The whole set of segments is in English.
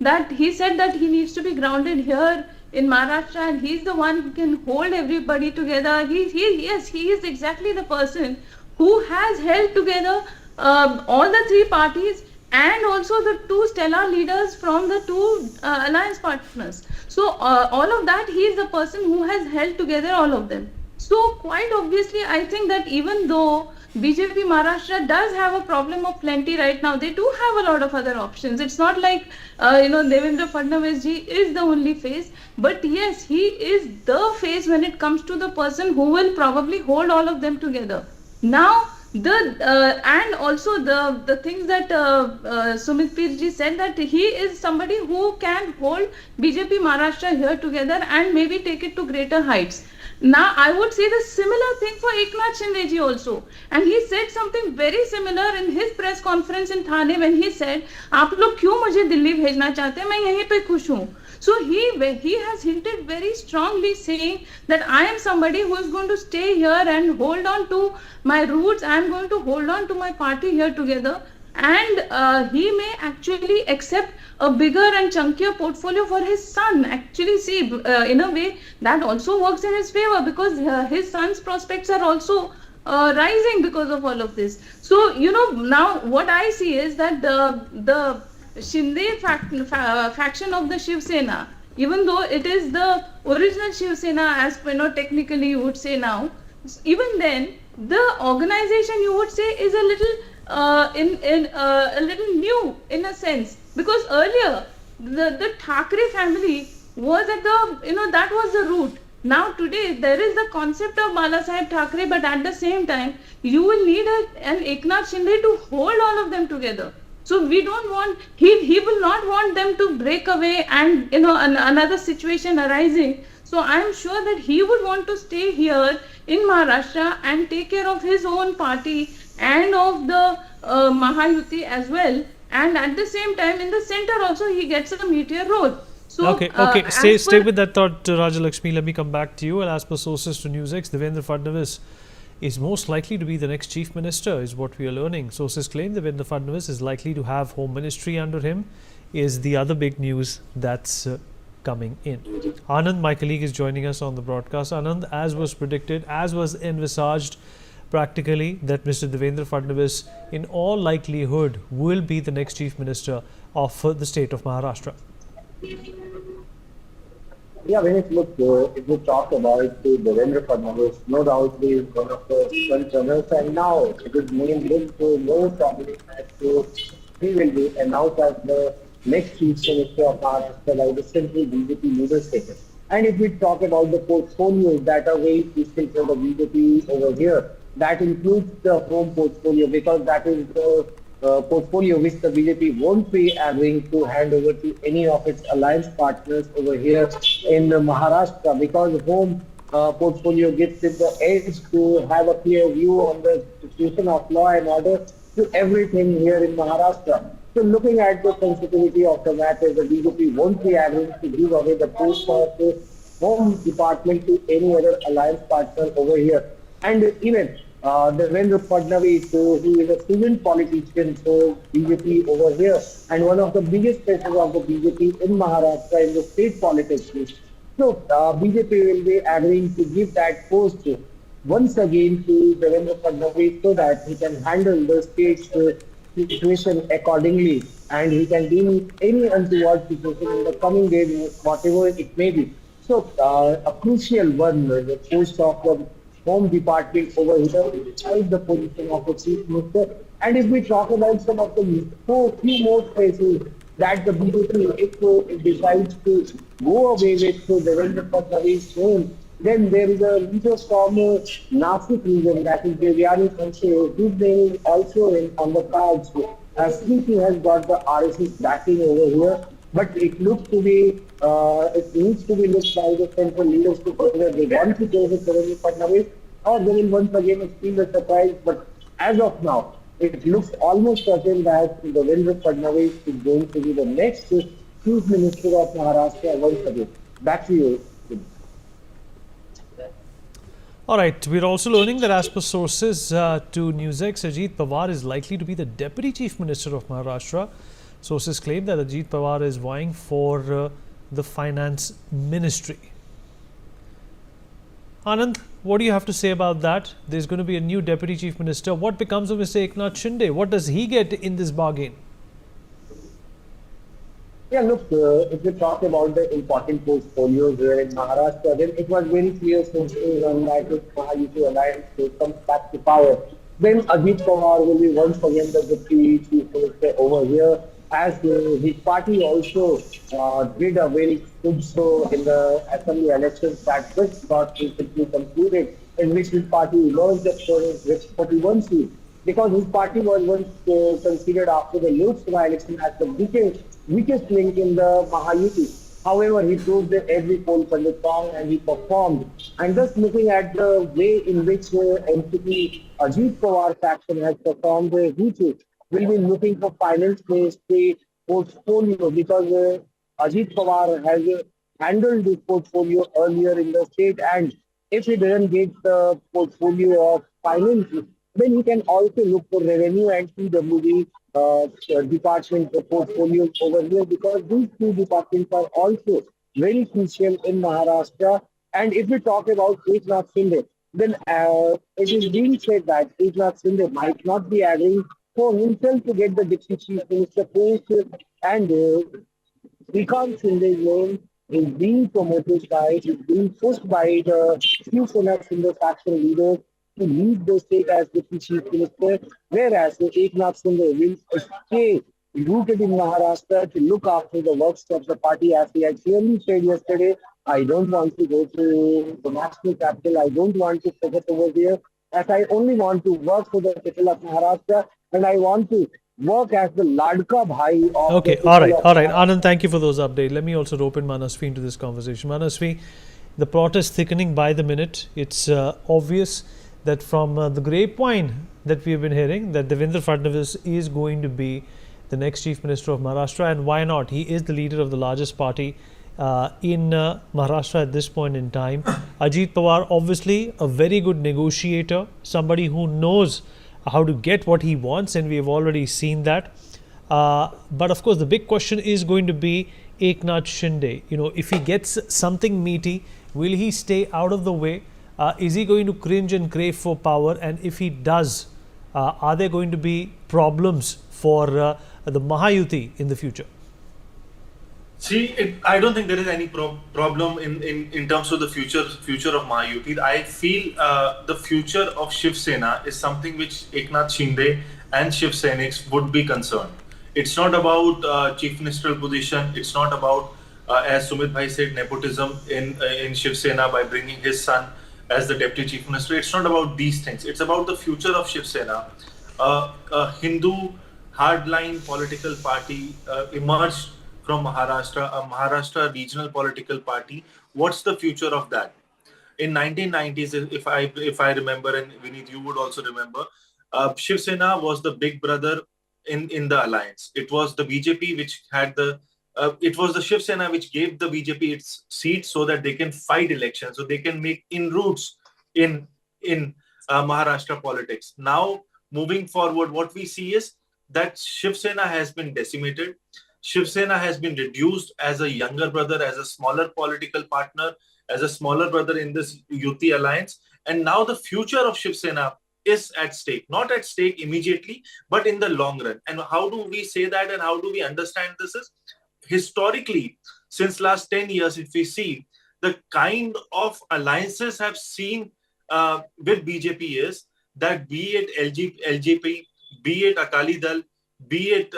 that he said that he needs to be grounded here in Maharashtra, and he's the one who can hold everybody together. Yes, he is exactly the person who has held together all the three parties and also the two stellar leaders from the two alliance partners. So all of that, he is the person who has held together all of them. So quite obviously, I think that even though BJP Maharashtra does have a problem of plenty right now, they do have a lot of other options. It's not like Devendra Fadnavis ji is the only face, but yes, he is the face when it comes to the person who will probably hold all of them together. Now the and also the things that Sumit Pir ji said, that he is somebody who can hold BJP Maharashtra here together and maybe take it to greater heights. Now I would say the similar thing for Eknath Shinde ji also, and he said something very similar in his press conference in Thane when he said, "आप लोग क्यों मुझे दिल्ली भेजना चाहते हैं? मैं यहीं पे खुश हूँ." So he has hinted very strongly, saying that I am somebody who is going to stay here and hold on to my roots. I am going to hold on to my party here together, and he may actually accept a bigger and chunkier portfolio for his son. Actually, see, in a way that also works in his favor, because his son's prospects are also rising because of all of this. So now what I see is that the Shinde faction of the Shiv Sena, even though it is the original Shiv Sena, as technically you would say now, even then the organization, you would say, is a little a little new in a sense, because earlier the Thackeray family was at the that was the root. Now today there is the concept of Balasaheb Thackeray, but at the same time you will need an Eknath Shinde to hold all of them together. So we don't want, he will not want them to break away and another situation arising. So I am sure that he would want to stay here in Maharashtra and take care of his own party and of the Mahayuti as well. And at the same time, in the center also, he gets a meteor role. So, okay. Stay with that thought, Rajalakshmi. Let me come back to you. And as per sources to NewsX, Devendra Fadnavis is most likely to be the next chief minister, is what we are learning. Sources claim Devendra Fadnavis is likely to have home ministry under him, is the other big news that's coming in. Anand, my colleague, is joining us on the broadcast. Anand, as was predicted, as was envisaged practically, that Mr. Devendra Fadnavis in all likelihood will be the next chief minister of the state of Maharashtra. Yeah, when it looks, if we talk about Devendra Fadnavis, no doubt he is one of the front runners, and now it is name looks more probably that he will be announced as the next chief minister of Maharashtra by the central BJP leadership. And if we talk about the portfolios that are very crucial for the BJP over here, that includes the home portfolio, because that is the portfolio which the BJP won't be agreeing to hand over to any of its alliance partners over here in Maharashtra, because home portfolio gives it the edge to have a clear view on the situation of law and order to everything here in Maharashtra. So looking at the sensitivity of the matter, the BJP won't be agreeing to give away the post of the home department to any other alliance partner over here. And even Devendra Fadnavis, who is a seasoned politician for BJP over here, and one of the biggest faces of the BJP in Maharashtra in the state politics. So BJP will be agreeing to give that post once again to Devendra Fadnavis, so that he can handle the state's situation accordingly, and he can deal with any untoward situation in the coming days, whatever it may be. So a crucial one, the post of the home department over here, beside the position of the chief minister. And if we talk about some of the few more places that the BJP, if it decides to go away with Devendra Fadnavis' name, then there is a leader from Nasik region, that is Devyani Sanche, whose name is also on the cards. CP has got the RSS backing over here, but it looks to be, it needs to be looked by the central leadership whether they want to go with Devendra Fadnavis, or they will once again experience a surprise. But as of now, it looks almost certain that Devendra Fadnavis is going to be the next chief minister of Maharashtra once again. Back to you. All right, we're also learning that as per sources to NewsX, Ajit Pawar is likely to be the deputy chief minister of Maharashtra. Sources claim that Ajit Pawar is vying for the finance ministry. Anand, what do you have to say about that? There's going to be a new deputy chief minister. What becomes of Mr. Eknath Shinde? What does he get in this bargain? Yeah, look, if we talk about the important portfolios here in Maharashtra, then it was very clear since when Mahayuti alliance comes back to power, then Ajit Pawar will be once again the deputy chief minister over here, as his party also did a very good show in the assembly elections that just got recently concluded, in which his party emerged with 41 seats because his party was once considered after the Lok Sabha election as the weakest link in the Mahayuti. However, he proved that every poll funded wrong and he performed. And just looking at the way in which NCP Ajit Pawar faction has performed, he too will be looking for finance-based portfolio because Ajit Pawar has handled this portfolio earlier in the state, and if he doesn't get the portfolio of finance, then he can also look for revenue and PWD department portfolios over here because these two departments are also very crucial in Maharashtra. And if we talk about Eknath Shinde, then it is being said that Eknath Shinde might not be agreeing for himself to get the deputy chief minister post, and Srikanth Shinde's name is being promoted is being pushed by the few Shinde faction leaders to lead the state as deputy chief minister, whereas Eknath Shinde will stay rooted in Maharashtra to look after the works of the party, as he had clearly said yesterday. I don't want to go to the national capital. I don't want to focus over there, as I only want to work for the people of Maharashtra, and I want to work as the Ladka Bhai of the Okay, people of all right. Maharashtra. Anand, thank you for those updates. Let me also rope in Manasvi into this conversation. Manasvi, the plot is thickening by the minute. It's obvious that from the grapevine that we have been hearing that Devendra Fadnavis is going to be the next chief minister of Maharashtra, and why not? He is the leader of the largest party in Maharashtra at this point in time. Ajit Pawar, obviously a very good negotiator, somebody who knows how to get what he wants, and we have already seen that. But of course, the big question is going to be Eknath Shinde. You know, if he gets something meaty, will he stay out of the way? Is he going to cringe and crave for power? And if he does, are there going to be problems for the Mahayuti in the future? See, I don't think there is any problem in terms of the future of Mahayuti. I feel the future of Shiv Sena is something which Eknath Shinde and Shiv Senics would be concerned. It's not about chief ministerial position. It's not about, as Sumit Bhai said, nepotism in Shiv Sena by bringing his son as the deputy chief minister. It's not about these things. It's about the future of Shiv Sena. A Hindu hardline political party emerged from Maharashtra, a Maharashtra regional political party. What's the future of that? In 1990s, if I remember, and Vineet, you would also remember, Shiv Sena was the big brother in the alliance. It was the BJP which had it was the Shiv Sena which gave the BJP its seats so that they can fight elections, so they can make inroads in Maharashtra politics. Now, moving forward, what we see is that Shiv Sena has been decimated. Shiv Sena has been reduced as a younger brother, as a smaller political partner, as a smaller brother in this Yuti alliance. And now the future of Shiv Sena is at stake, not at stake immediately, but in the long run. And how do we say that and how do we understand this is historically, since last 10 years, if we see the kind of alliances have seen with BJP is that be it LJP, be it Akali Dal, be it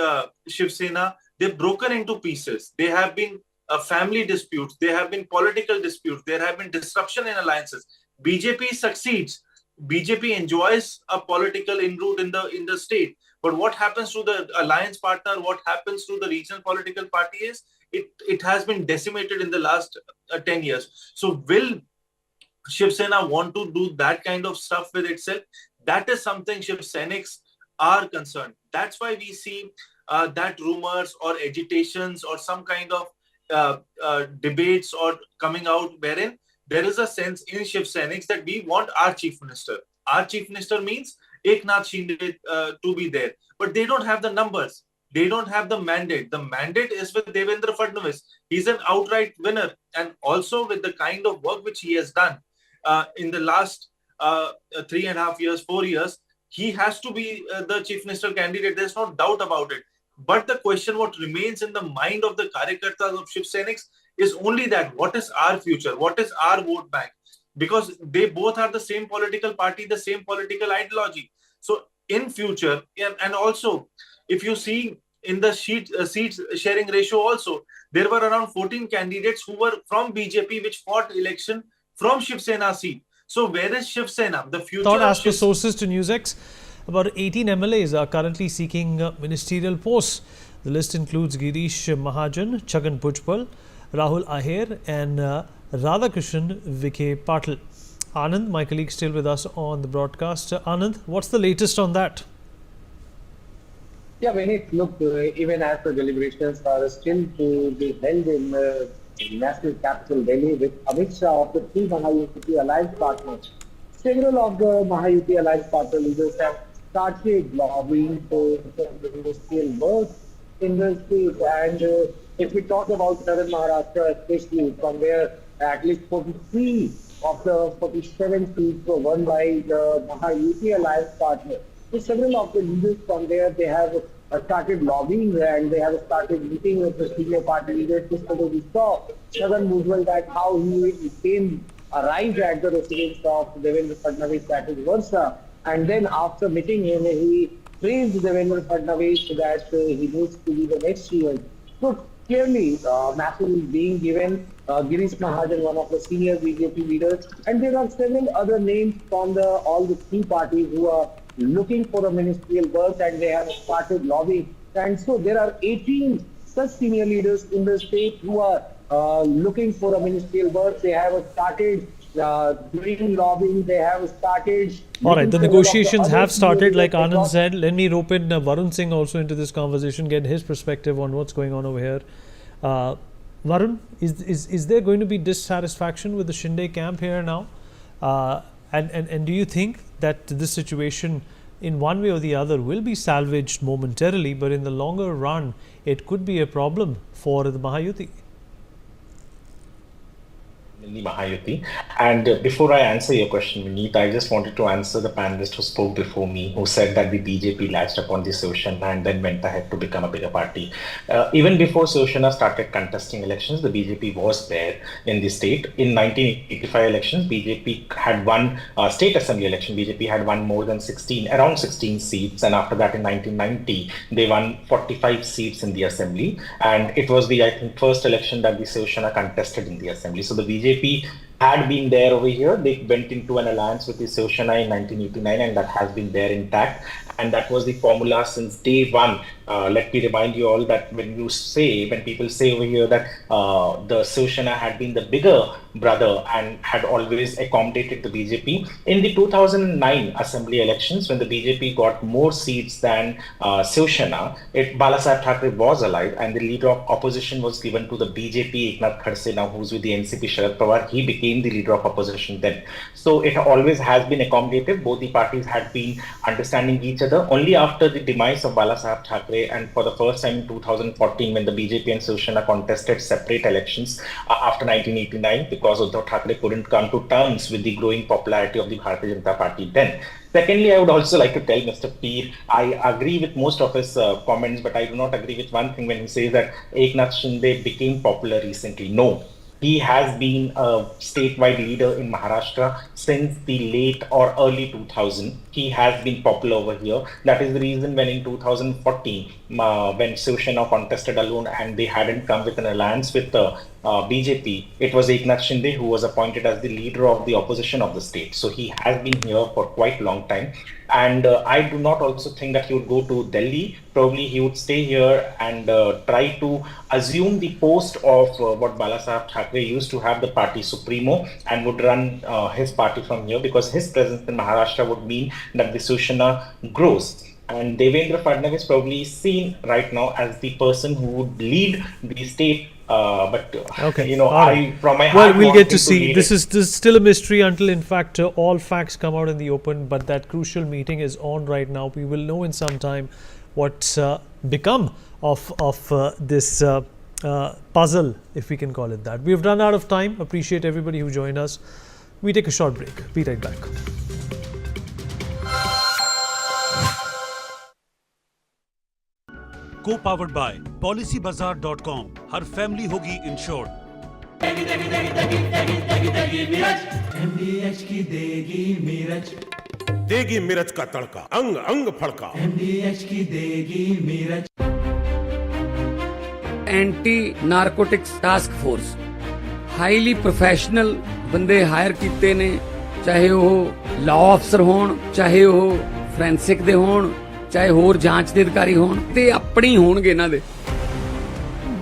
Shiv Sena, they've broken into pieces. They have been family disputes. There have been political disputes. There have been disruption in alliances. BJP succeeds. BJP enjoys a political inroad in the state. But what happens to the alliance partner? What happens to the regional political party is it has been decimated in the last 10 years. So will Shiv Sena want to do that kind of stuff with itself? That is something Shiv Senics are concerned. That's why we see that rumors or agitations or some kind of debates or coming out wherein there is a sense in Shiv Senics that we want our chief minister. Our chief minister means Eknath Shinde to be there. But they don't have the numbers. They don't have the mandate. The mandate is with Devendra Fadnavis. He's an outright winner. And also with the kind of work which he has done in the last 3.5 years, 4 years, he has to be the chief minister candidate. There's no doubt about it. But the question what remains in the mind of the Karyakartas of Shiv Sainiks is only that what is our future? What is our vote bank? Because they both are the same political party, the same political ideology. So in future, and also if you see in the seats sharing ratio also, there were around 14 candidates who were from BJP which fought election from Shiv Sena seat. So where is Shiv Sena? The future Thought, of as per Shiv sources to NewsX, about 18 MLAs are currently seeking ministerial posts. The list includes Girish Mahajan, Chhagan Bhujbal, Rahul Ahir and Radhakrishnan Vikhe Patil. Anand, my colleague, still with us on the broadcast. Anand, what's the latest on that? Yeah, when it look, even as the deliberations are still to be held in national capital Delhi with Amit Shah of the three Mahayuti alliance partners, several of the Mahayuti alliance partner leaders have started lobbying for the industrial work in the state. And if we talk about southern Maharashtra, especially from where at least 43 of the 47 seats were won by the Mahayuti alliance partner. So several of the leaders from there, they have started lobbying and they have started meeting with the senior party leaders. Yesterday we saw Chhagan Bhujbal that how he arrived at the residence of Devendra Fadnavis at his Varsa, and then after meeting him, he praised Devendra Fadnavis that he needs to be the next CM. So clearly, message is being given. Girish Mahajan, one of the senior BJP leaders, and there are several other names from all the three parties who are looking for a ministerial berth, and they have started lobbying. And so there are 18 such senior leaders in the state who are looking for a ministerial berth. They have started doing lobbying. They have started. All right, the negotiations have started, like Anand because said. Let me rope in Varun Singh also into this conversation, get his perspective on what's going on over here. Varun, is there going to be dissatisfaction with the Shinde camp here now? And do you think that this situation, in one way or the other, will be salvaged momentarily, but in the longer run, it could be a problem for the Mahayuti? Mahayuti. And before I answer your question, Vineet, I just wanted to answer the panelist who spoke before me, who said that the BJP latched upon the Shiv Sena and then went ahead to become a bigger party. Even before Shiv Sena started contesting elections, the BJP was there in the state. In 1985 elections, BJP had won state assembly election. BJP had won more than around 16 seats. And after that, in 1990, they won 45 seats in the assembly. And it was the, I think, first election that the Shiv Sena contested in the assembly. So the BJP had been there over here. They went into an alliance with the Shiv Sena in 1989, and that has been there intact. And that was the formula since day one. Let me remind you all that when people say over here that the Shiv Sena had been the bigger brother and had always accommodated the BJP, in the 2009 assembly elections, when the BJP got more seats than Shiv Sena, Balasaheb Thackeray was alive, and the leader of opposition was given to the BJP, Eknath Shinde, now who's with the NCP, Sharad Pawar. He became the leader of opposition then. So it always has been accommodative. Both the parties had been understanding each other. Only after the demise of Balasaheb Thackeray, and for the first time in 2014, when the BJP and Shiv Sena contested separate elections after 1989, because Uddhav Thackeray couldn't come to terms with the growing popularity of the Bharatiya Janata Party then. Secondly, I would also like to tell Mr. Peer, I agree with most of his comments, but I do not agree with one thing when he says that Eknath Shinde became popular recently. No. He has been a statewide leader in Maharashtra since the late or early 2000. He has been popular over here. That is the reason when in 2014, when Shiv Sena contested alone and they hadn't come with an alliance with the BJP, it was Eknath Shinde who was appointed as the leader of the opposition of the state. So he has been here for quite a long time. And I do not also think that he would go to Delhi. Probably he would stay here and try to assume the post of what Balasaheb Thackeray used to have, the party supremo, and would run his party from here, because his presence in Maharashtra would mean that the Shiv Sena grows. And Devendra Fadnavis probably is seen right now as the person who would lead the state. Okay. You know, right. from my heart, we'll get to see. lead This is still a mystery until, in fact, all facts come out in the open. But that crucial meeting is on right now. We will know in some time what's become of this puzzle, if we can call it that. We've run out of time. Appreciate everybody who joined us. We take a short break. Be right back. Co-powered by PolicyBazaar.com. Her family होगी insured. MDH की देगी मिर्च, देगी मिर्च का तड़का, अंग अंग फड़का। MDH की देगी मिर्च। Anti narcotics task force highly professional बंदे हायर कीते ने, चाहे वो लॉ अफसर होण, चाहे वो फोरेंसिक दे होण, चाहे होर जांच दे अधिकारी होण, ते अपनी होणगे इन्हां दे।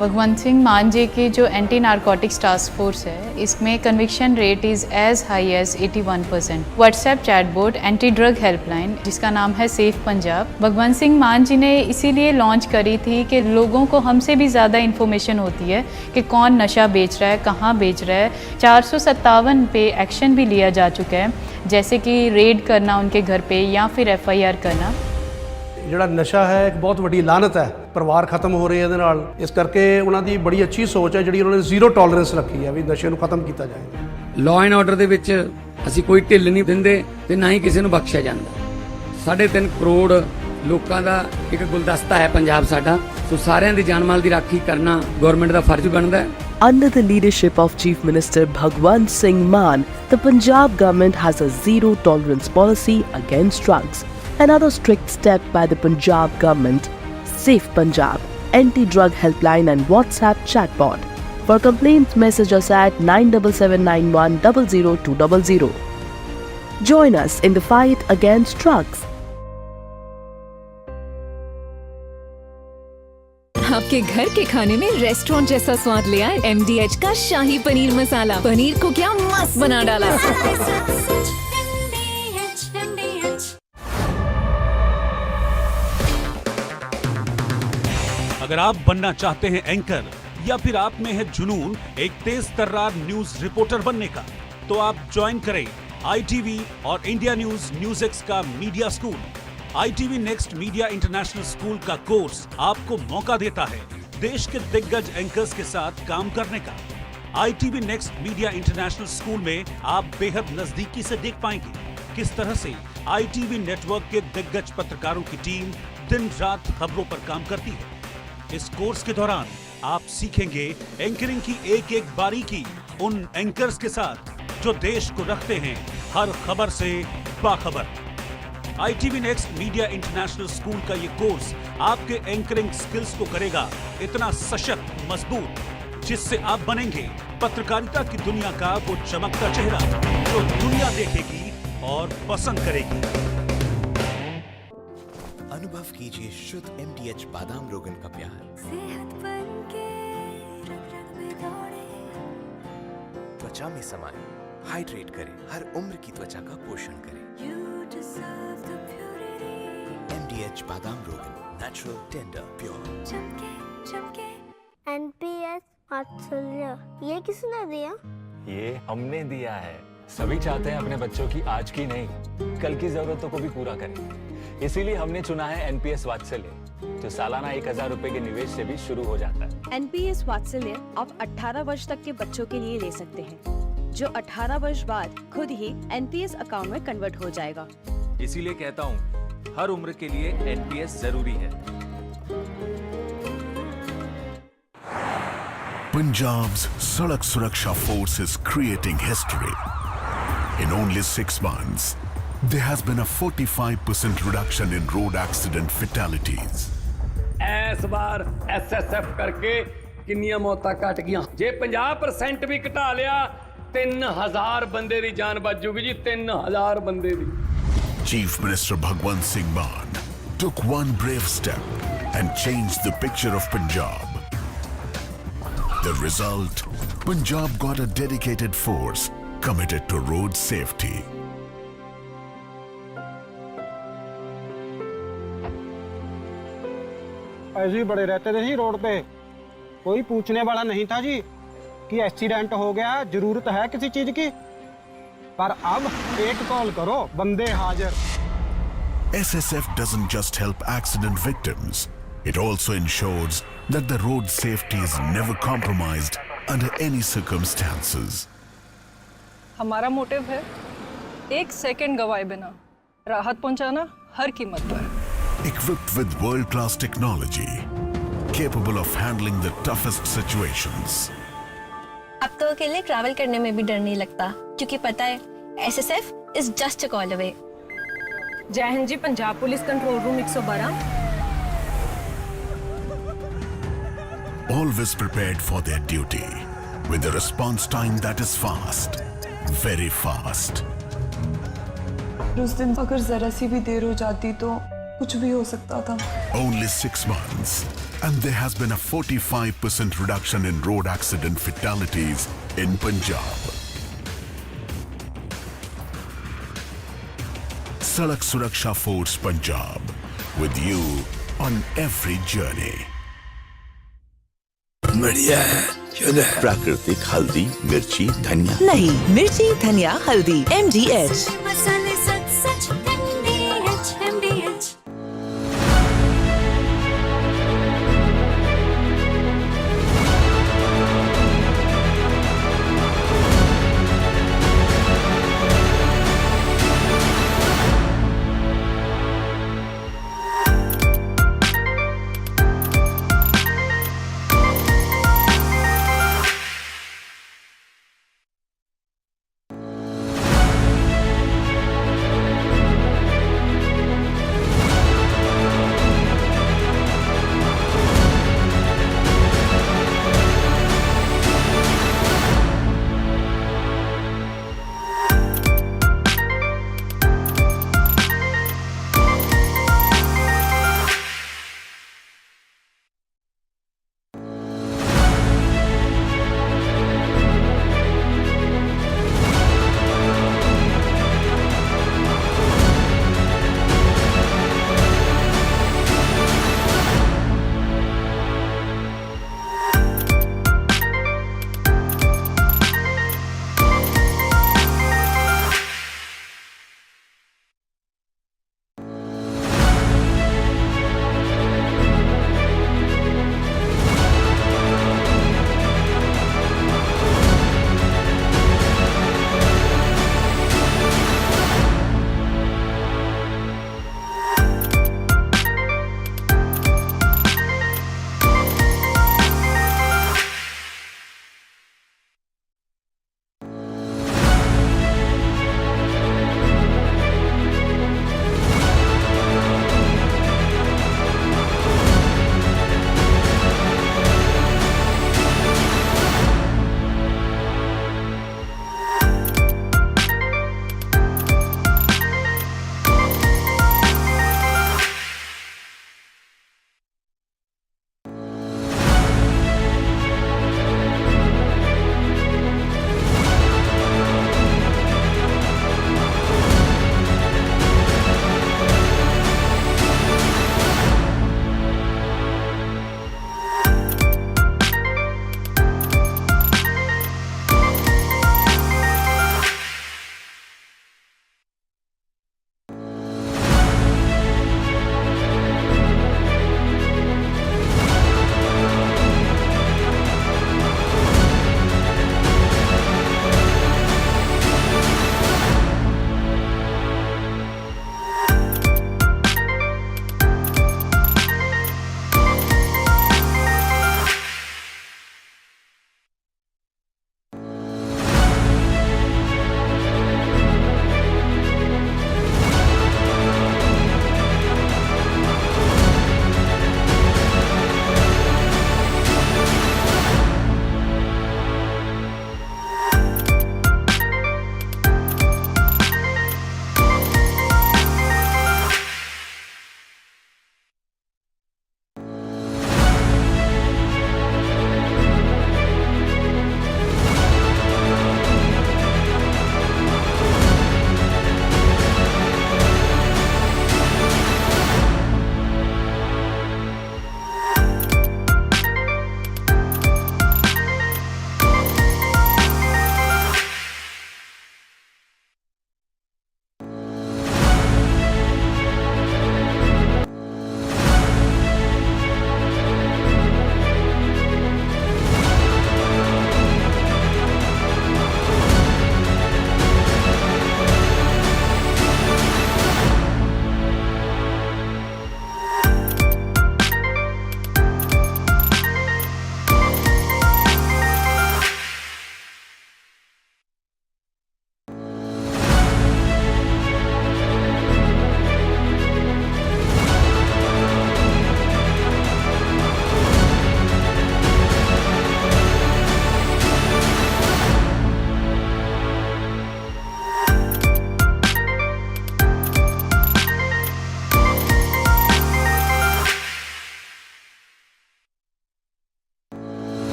भगवंत सिंह मान जी की जो एंटी नारकोटिक्स टास्क फोर्स है, इसमें conviction rate is as high as 81%। WhatsApp chatbot anti drug helpline जिसका नाम है सेफ पंजाब, भगवंत सिंह मान जी ने इसीलिए लॉन्च करी थी कि लोगों को हमसे भी ज़्यादा इन्फॉर्मेशन होती है कि कौन नशा बेच रहा है, कहाँ बेच रहा है। 457 पे एक्शन भी लिया जा चुका है, जैसे कि रेड करना उनके घर पे या फिर FIR करना। ਜਿਹੜਾ ਨਸ਼ਾ ਹੈ ਇੱਕ ਬਹੁਤ ਵੱਡੀ ਲਾਨਤ ਹੈ, ਪਰਿਵਾਰ ਖਤਮ ਹੋ ਰਹੇ ਇਹਦੇ ਨਾਲ। ਇਸ ਕਰਕੇ ਉਹਨਾਂ ਦੀ ਬੜੀ ਅੱਛੀ ਸੋਚ ਹੈ ਜਿਹੜੀ ਉਹਨਾਂ ਨੇ ਜ਼ੀਰੋ ਟੋਲਰੈਂਸ ਰੱਖੀ ਹੈ ਵੀ ਨਸ਼ੇ ਨੂੰ ਖਤਮ ਕੀਤਾ ਜਾਏਗਾ। ਲਾਅ ਐਂਡ ਆਰਡਰ ਦੇ ਵਿੱਚ ਅਸੀਂ ਕੋਈ ਢਿੱਲ ਨਹੀਂ ਦਿੰਦੇ ਤੇ ਨਾ ਹੀ ਕਿਸੇ ਨੂੰ ਬਖਸ਼ਿਆ ਜਾਂਦਾ। 3.5 ਕਰੋੜ ਲੋਕਾਂ ਦਾ ਇੱਕ ਗੁਲਦਸਤਾ ਹੈ ਪੰਜਾਬ ਸਾਡਾ, ਸੋ ਸਾਰਿਆਂ ਦੀ ਜਾਨ ਮਾਲ ਦੀ ਰਾਖੀ ਕਰਨਾ ਗਵਰਨਮੈਂਟ ਦਾ ਫਰਜ਼ ਬਣਦਾ ਹੈ। Under the leadership of Chief Minister Bhagwant Singh Mann, the Punjab government has a zero tolerance policy against drugs. Another strict step by the Punjab government, Safe Punjab, anti-drug helpline and WhatsApp chatbot. For complaints, message us at 97791 00200. Join us in the fight against drugs. आपके घर के खाने में restaurant जैसा स्वाद ले आए MDH का शाही पनीर मसाला। पनीर को क्या मस्त बना डाला। अगर आप बनना चाहते हैं एंकर या फिर आप में है जुनून एक तेज तर्रार न्यूज रिपोर्टर बनने का, तो आप ज्वाइन करें ITV और इंडिया NewsX का media school. ITV next media international school का कोर्स आपको मौका देता है देश के दिग्गज एंकर्स के साथ काम करने का। ITV next media international school में आप बेहद नजदीकी से देख पाएंगे किस तरह से ITV नेटवर्क के दिग्गज पत्रकारों की टीम दिन रात खबरों पर काम करती है। इस कोर्स के दौरान आप सीखेंगे एंकरिंग की एक एक बारीकी उन एंकर्स के साथ जो देश को रखते हैं हर खबर से बाखबर। ITV next media international school का ये कोर्स आपके एंकरिंग स्किल्स को करेगा इतना सशक्त, मजबूत, जिससे आप बनेंगे पत्रकारिता की दुनिया का वो चमकता चेहरा जो दुनिया देखेगी और पसंद करेगी। अनुभव कीजिए शुद्ध MDH बादाम रोगन का प्यार। सेहत बनके रग-रग में दौड़े। त्वचा में समाये, हाइड्रेट करे, हर उम्र की त्वचा का पोषण करे। You deserve the purity. MDH बादाम रोगन, नेचुरल, टेंडर, प्योर। चमके चमके। NPS वात्सल्य, ये किसने दिया? ये हमने दिया है। सभी चाहते हैं अपने बच्चों की आज की नहीं, कल की जरूरतों को भी पूरा करें। इसीलिए हमने चुना है NPS वात्सल्य, जो सालाना 1000 रुपए के निवेश से भी शुरू हो जाता है। NPS वात्सल्य आप 18 वर्ष तक के बच्चों के लिए ले सकते हैं, जो 18 वर्ष बाद खुद ही NPS अकाउंट में कन्वर्ट हो जाएगा। इसीलिए कहता हूँ हर उम्र के लिए NPS जरूरी है। Punjab's Sadak Suraksha Force is creating history. In only 6 months, there has been a 45% reduction in road accident fatalities. इस बार SSF करके किन्नियां मौतां घट गईयां। जे 50% भी घटा लिया 3000 बंदे दी जान बच जूगी जी, 3000 बंदे दी। Chief Minister Bhagwant Singh Mann took one brave step and changed the picture of Punjab. The result, Punjab got a dedicated force committed to road safety. ऐसे ही बड़े रहते थे जी रोड पे, कोई पूछने वाला नहीं था जी कि एक्सीडेंट हो गया, जरूरत है किसी चीज की। पर अब एक कॉल करो, बंदे हाजिर। SSF doesn't just help accident victims, it also ensures that the road safety is never compromised under any circumstances. हमारा मोटिव है 1 सेकंड गवाए बिना राहत पहुंचाना हर कीमत पर. Equipped with world-class technology, capable of handling the toughest situations. अब तो अकेले ट्रैवल करने में भी डर नहीं लगता क्योंकि पता है SSF is just a call away. Jai Hind ji, Punjab police control room 112. Always prepared for their duty, with a response time that is fast, very fast. उस दिन अगर जरा सी भी देर हो जाती तो कुछ भी हो सकता था. Only 6 months, and there has been a 45% reduction in road accident fatalities in Punjab. Sadak Suraksha Force Punjab, with you on every journey. बढ़िया है, शुद्ध है. प्राकृतिक हल्दी, मिर्ची, धनिया. नहीं, मिर्ची, धनिया, हल्दी, MDH. मसाले सच सच MDH.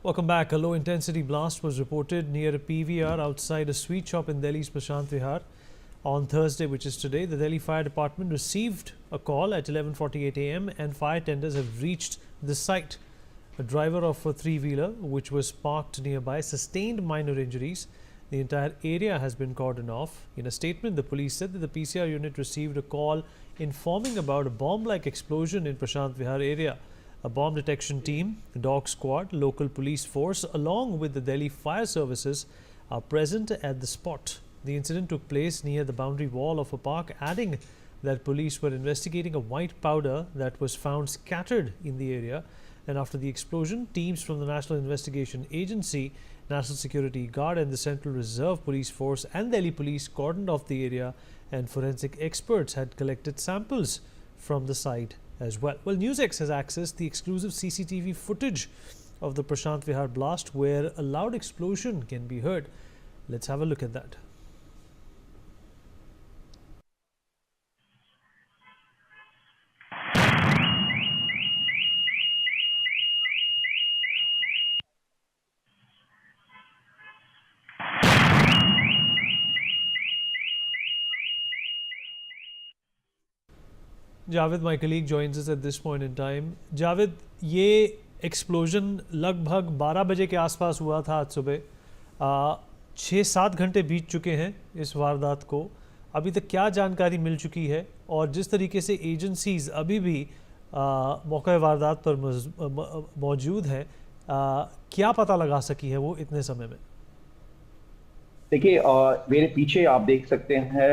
Welcome back. A low-intensity blast was reported near a PVR outside a sweet shop in Delhi's Prashant Vihar on Thursday, which is today. The Delhi Fire Department received a call at 11:48 a.m. and fire tenders have reached the site. A driver of a three-wheeler, which was parked nearby, sustained minor injuries. The entire area has been cordoned off. In a statement, the police said that the PCR unit received a call informing about a bomb-like explosion in Prashant Vihar area. A bomb detection team, dog squad, local police force along with the Delhi fire services are present at the spot. The incident took place near the boundary wall of a park, adding that police were investigating a white powder that was found scattered in the area. And after the explosion, teams from the National Investigation Agency, National Security Guard and the Central Reserve Police Force and Delhi Police cordoned off the area, and forensic experts had collected samples from the site as well. Well, NewsX has accessed the exclusive CCTV footage of the Prashant Vihar blast where a loud explosion can be heard. Let's have a look at that. Javed, my colleague, joins us at this point in time. Javed, ये explosion लगभग 12 बजे के आसपास हुआ था आज सुबह। 6-7 घंटे बीत चुके हैं इस वारदात को। अभी तक क्या जानकारी मिल चुकी है और जिस तरीके से एजेंसीज अभी भी मौके वारदात पर मौजूद हैं, क्या पता लगा सकी है वो इतने समय में? देखिए, मेरे पीछे आप देख सकते हैं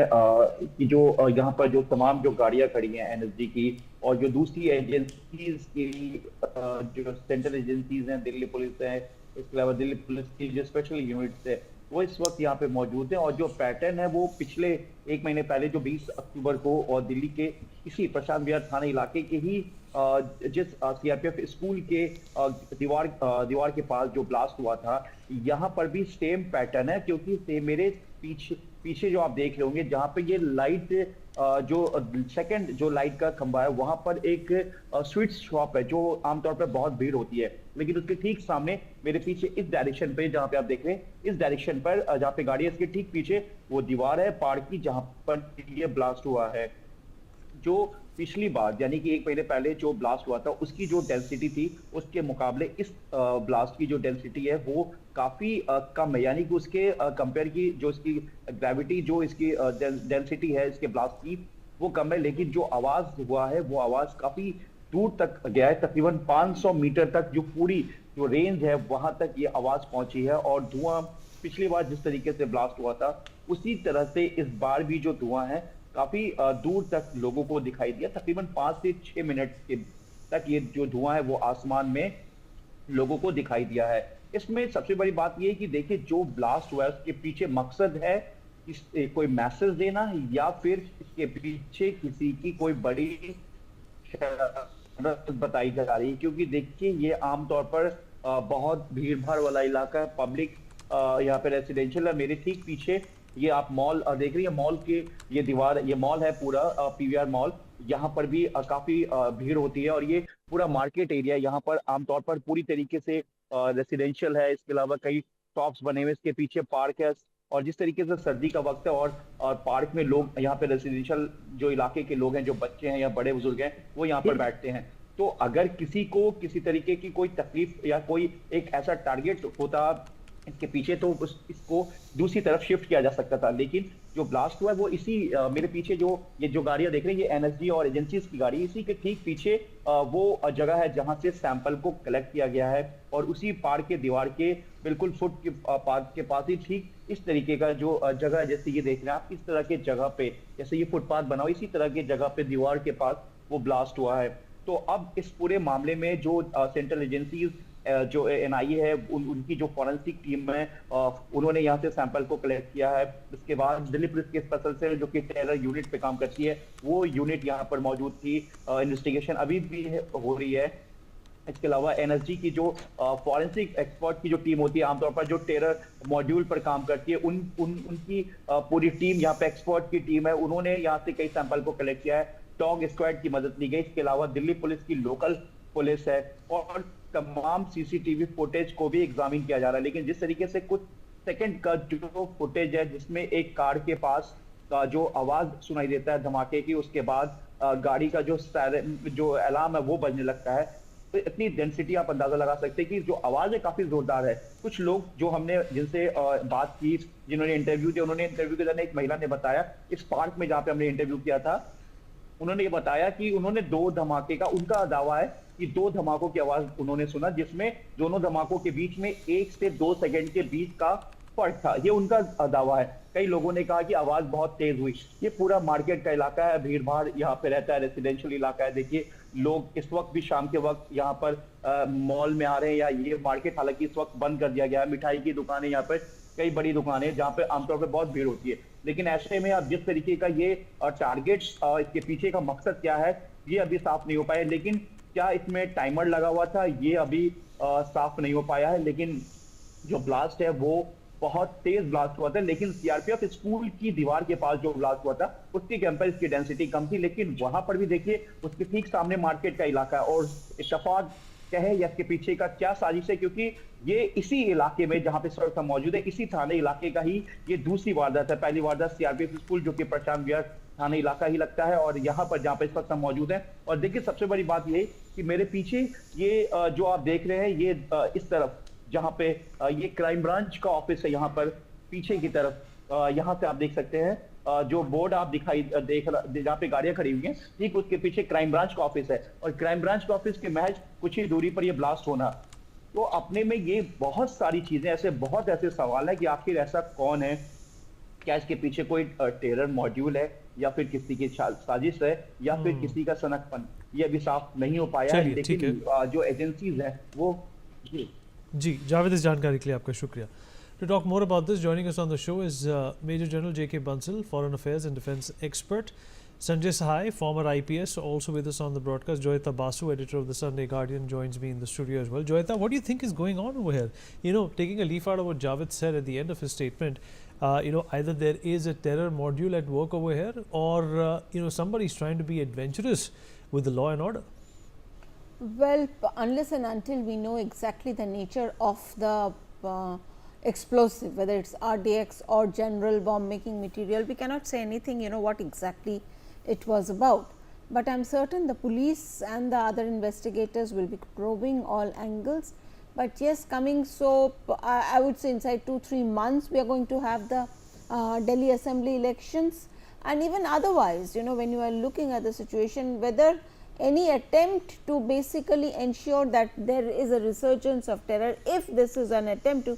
कि जो यहाँ पर जो तमाम जो गाड़ियां खड़ी हैं एनएसजी की और जो दूसरी एजेंसीज की जो सेंट्रल एजेंसीज हैं, दिल्ली पुलिस है, इसके अलावा दिल्ली पुलिस की जो स्पेशल यूनिट्स है, वो इस वक्त यहाँ पे मौजूद हैं। और जो पैटर्न है वो पिछले 1 महीने पहले जो 20 अक्टूबर को और दिल्ली के इसी प्रशांत विहार थाना इलाके के ही जिस सीआरपीएफ स्कूल के दीवार के पास जो ब्लास्ट हुआ था, यहाँ पर भी सेम पैटर्न है। क्योंकि मेरे पीछे जो आप देख रहे होंगे, जहाँ पे ये लाइट जो सेकंड जो लाइट का खंबा है, वहां पर एक स्वीट शॉप है जो आमतौर पर बहुत भीड़ होती है। लेकिन उसके ठीक सामने मेरे पीछे इस डायरेक्शन पे जहाँ पे आप देख रहे हैं, इस डायरेक्शन पर जहाँ पे गाड़ी है, इसके ठीक पीछे वो दीवार है पार्क की जहाँ पर ये ब्लास्ट हुआ है। जो पिछली बार यानी कि 1 महीने पहले जो ब्लास्ट हुआ था उसकी जो डेंसिटी थी, उसके मुकाबले इस ब्लास्ट की जो डेंसिटी है वो काफी कम है। यानी कि उसके कंपेयर की जो इसकी ग्रेविटी, जो इसकी डेंसिटी है इसके ब्लास्ट की, वो कम है। लेकिन जो आवाज हुआ है वो आवाज काफी दूर तक गया है, तकरीबन 500 मीटर तक जो पूरी जो रेंज है वहां तक ये आवाज पहुंची है। और धुआं पिछली बार जिस तरीके से ब्लास्ट हुआ था उसी तरह से इस बार भी जो धुआं है काफी दूर तक लोगों को दिखाई दिया। तकरीबन 5 से 6 मिनट तक ये जो धुआं है वो आसमान में लोगों को दिखाई दिया है। इसमें सबसे बड़ी बात ये है कि देखिए, जो ब्लास्ट हुआ है उसके पीछे मकसद है कोई मैसेज देना या फिर इसके पीछे किसी की कोई बड़ी बताई जा रही है। क्योंकि देखिए, ये आमतौर पर बहुत भीड़ भाड़ वाला इलाका है, पब्लिक यहाँ पे रेसिडेंशियल है। मेरे ठीक पीछे ये आप मॉल देख रही है, मॉल के ये दीवार, ये मॉल है पूरा पीवीआर मॉल। यहाँ पर भी काफी भीड़ होती है और ये पूरा मार्केट एरिया, यहाँ पर आमतौर पर पूरी तरीके से रेसिडेंशियल है। इसके अलावा कई शॉप्स बने हुए, इसके पीछे पार्क है। और जिस तरीके से सर्दी का वक्त है और पार्क में लोग, यहाँ पे रेसिडेंशियल जो इलाके के लोग हैं, जो बच्चे हैं या बड़े बुजुर्ग हैं, वो यहाँ पर बैठते हैं। तो अगर किसी को किसी तरीके की कोई तकलीफ या कोई एक ऐसा टारगेट होता इसके पीछे, तो इसको दूसरी तरफ शिफ्ट किया जा सकता था। लेकिन जो ब्लास्ट हुआ है वो इसी मेरे पीछे जो ये जो गाड़ियां देख रहे हैं, ये एनएसजी और एजेंसीज की गाड़ी, इसी के ठीक पीछे वो जगह है जहां से सैंपल को कलेक्ट किया गया है। और उसी पार्क के दीवार के बिल्कुल फुट के पार्क के पास ही ठीक इस तरीके का जो जगह है, जैसे ये देख रहे हैं आप, इस तरह के जगह पे, जैसे ये फुटपाथ बना हुआ, इसी तरह के जगह पे दीवार के पास वो ब्लास्ट हुआ है। तो अब इस पूरे मामले में जो सेंट्रल एजेंसीज जो एनआईए है, उनकी जो फॉरेंसिक टीम है, उन्होंने यहाँ से सैंपल को कलेक्ट किया है। इसके बाद दिल्ली पुलिस के स्पेशल सेल जो कि टेरर यूनिट पे काम करती है, वो यूनिट यहाँ पर मौजूद थी। इन्वेस्टिगेशन अभी भी हो रही है। इसके अलावा एनएसजी की जो फॉरेंसिक एक्सपर्ट की जो टीम होती है, आमतौर पर जो टेरर मॉड्यूल पर काम करती है, उनकी पूरी टीम यहाँ पे एक्सपर्ट की टीम है, उन्होंने यहाँ से कई सैंपल को कलेक्ट किया है। डॉग स्क्वाड की मदद ली गई। इसके अलावा दिल्ली पुलिस की लोकल पुलिस है और तमाम सीसीटीवी फुटेज को भी एग्जामिन किया जा रहा है। लेकिन जिस तरीके से कुछ सेकंड का जो फुटेज है जिसमें एक कार के पास का जो आवाज सुनाई देता है धमाके की, उसके बाद गाड़ी का जो अलार्म है वो बजने लगता है, तो इतनी डेंसिटी आप अंदाजा लगा सकते हैं कि जो आवाज है काफी जोरदार है। कुछ लोग जो हमने जिनसे बात की, जिन्होंने इंटरव्यू दिया, उन्होंने इंटरव्यू के दौरान एक महिला ने बताया इस पार्क में जहाँ पे हमने इंटरव्यू किया था, उन्होंने ये बताया कि उन्होंने 2 धमाके का, उनका दावा है कि 2 धमाकों की आवाज उन्होंने सुना, जिसमें दोनों धमाकों के बीच में 1 से 2 सेकंड के बीच का फर्क था। ये उनका दावा है। कई लोगों ने कहा कि आवाज बहुत तेज हुई। ये पूरा मार्केट का इलाका है, भीड़ भाड़ यहाँ पे रहता है, रेसिडेंशियल इलाका है। देखिए लोग इस वक्त भी शाम के वक्त यहाँ पर मॉल में आ रहे हैं, या ये मार्केट हालांकि इस वक्त बंद कर दिया गया है। मिठाई की दुकानें, यहाँ पर कई बड़ी दुकानें जहाँ पे आमतौर पर बहुत भीड़ होती है। लेकिन ऐसे में अब जिस तरीके का ये टारगेट्स, इसके पीछे का मकसद क्या है ये अभी साफ नहीं हो पाया। लेकिन क्या इसमें टाइमर लगा हुआ था ये अभी साफ नहीं हो पाया है। लेकिन जो ब्लास्ट है वो बहुत तेज ब्लास्ट हुआ था। लेकिन सीआरपीएफ स्कूल की दीवार के पास जो ब्लास्ट हुआ था उसकी कैंपस की डेंसिटी कम थी, लेकिन वहां पर भी देखिए उसके ठीक सामने मार्केट का इलाका है। और इत्तेफाक कहे या इसके पीछे का क्या साजिश है, क्योंकि ये इसी इलाके में जहां पे इस वक्त मौजूद है, इसी थाने इलाके का ही ये दूसरी वारदात है। पहली वारदात सीआरपीएफ स्कूल जो कि प्रशांत विहार थाने इलाका ही लगता है, और यहाँ पर जहाँ पे इस वक्त हम मौजूद हैं। और देखिए सबसे बड़ी बात ये कि मेरे पीछे ये जो आप देख रहे हैं, ये इस तरफ जहाँ पे ये क्राइम ब्रांच का ऑफिस है, यहाँ पर पीछे की तरफ यहाँ से आप देख सकते हैं जो बोर्ड आप जहाँ पे गाड़ियां खड़ी हुई हैं, ठीक उसके पीछे क्राइम ब्रांच का ऑफिस है। और क्राइम ब्रांच का ऑफिस के महज कुछ ही दूरी पर ये ब्लास्ट होना, तो अपने में ये बहुत सारी चीजें, बहुत ऐसे सवाल है कि आखिर ऐसा कौन है, क्या इसके पीछे कोई टेरर मॉड्यूल है, या फिर किसी की साजिश है, या फिर किसी का सनकपन, ये अभी साफ नहीं हो पाया है। लेकिन जो एजेंसीज हैं वो जी जावेद, इस जानकारी के लिए आपका शुक्रिया। To talk more about this, joining us on the show is Major General J.K. Bansal, Foreign Affairs and Defence Expert; Sanjay Sahai, former IPS, also with us on the broadcast; Joyita Basu, editor of the Sunday Guardian, joins me in the studio as well. Joyita, what do you think is going on over here? You know, taking a leaf out of what Javed said at the end of his statement, either there is a terror module at work over here, or somebody's trying to be adventurous with the law and order. Well, unless and until we know exactly the nature of the explosive, whether it's RDX or general bomb making material, we cannot say anything, what exactly it was about. But I am certain the police and the other investigators will be probing all angles. But yes, coming I would say inside 2-3 months we are going to have the Delhi Assembly elections, and even otherwise, when you are looking at the situation, whether any attempt to basically ensure that there is a resurgence of terror, if this is an attempt to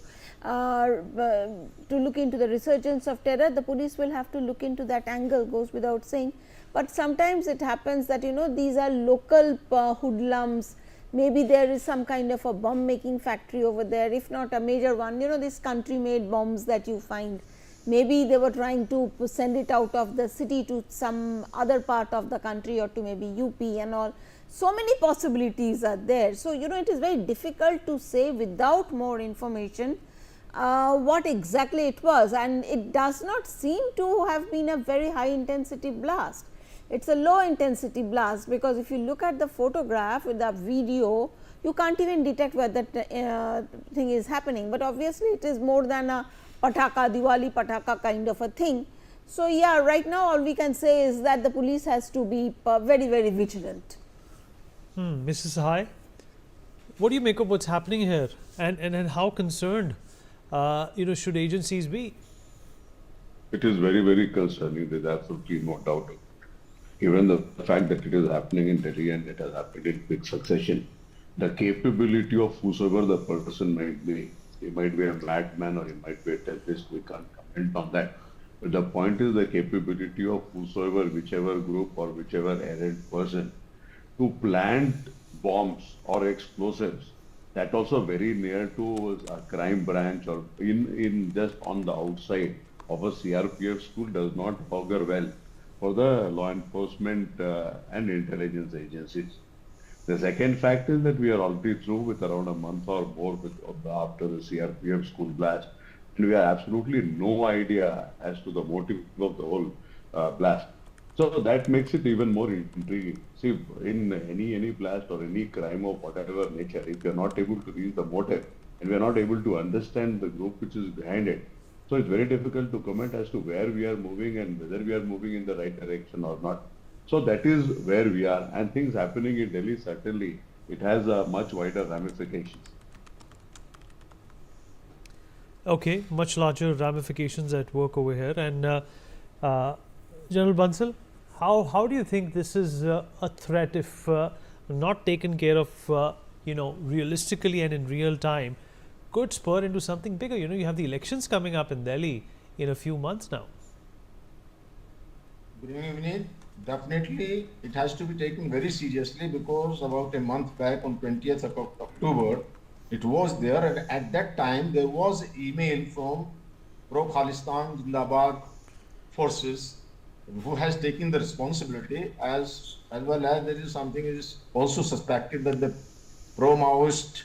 look into the resurgence of terror, the police will have to look into that angle, goes without saying. But sometimes it happens that these are local hoodlums, maybe there is some kind of a bomb making factory over there, if not a major one, these country made bombs that you find. Maybe they were trying to send it out of the city to some other part of the country, or to maybe UP and all. So many possibilities are there. So, it is very difficult to say without more information what exactly it was, and it does not seem to have been a very high intensity blast. It is a low intensity blast, because if you look at the photograph with the video, you can't even detect where that thing is happening, but obviously it is more than a pataka, Diwali pataka kind of a thing. So, yeah, right now all we can say is that the police has to be very, very vigilant. Mrs. Sahai, what do you make of what's happening here, and how concerned should agencies be? It is very, very concerning. There is absolutely no doubt. Even the fact that it is happening in Delhi and it has happened in quick succession, the capability of whosoever the person might be, he might be a madman or he might be a terrorist, we can't comment on that. But the point is the capability of whosoever, whichever group or whichever errant person to plant bombs or explosives, that also very near to a crime branch or in just on the outside of a CRPF school does not augur well for the law enforcement and intelligence agencies. The second fact is that we are already through with around a month or more after the CRPF school blast, and we have absolutely no idea as to the motive of the whole blast. So that makes it even more intriguing. See, in any blast or any crime of whatever nature, if we are not able to reach the motive and we are not able to understand the group which is behind it, so it's very difficult to comment as to where we are moving and whether we are moving in the right direction or not. So that is where we are, and things happening in Delhi, certainly it has a much wider ramifications. Okay, much larger ramifications at work over here. And General Bansal, how do you think this is a threat if not taken care of, realistically and in real time, could spur into something bigger? You have the elections coming up in Delhi in a few months now. Good evening. Definitely, it has to be taken very seriously, because about a month back on 20th of October, it was there, and at that time there was email from pro-Khalistan Zindabad forces who has taken the responsibility, as well as there is something is also suspected that the pro-Maoist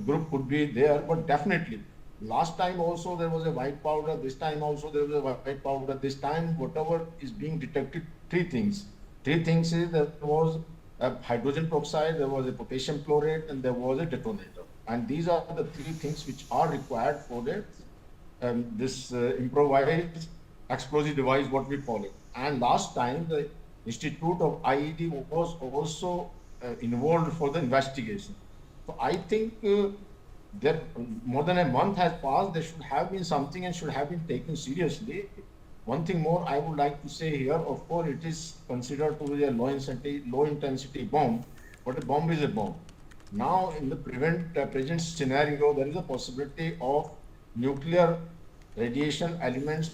group could be there, but definitely last time also there was a white powder, this time also there was a white powder. This time whatever is being detected, three things is there was a hydrogen peroxide, there was a potassium chlorate, and there was a detonator, and these are the three things which are required for this improvised explosive device, what we call it. And last time the Institute of IED was also involved for the investigation. So I think that more than a month has passed, there should have been something and should have been taken seriously. One thing more I would like to say here, of course it is considered to be a low intensity bomb, but a bomb is a bomb. Now in the present scenario, there is a possibility of nuclear radiation elements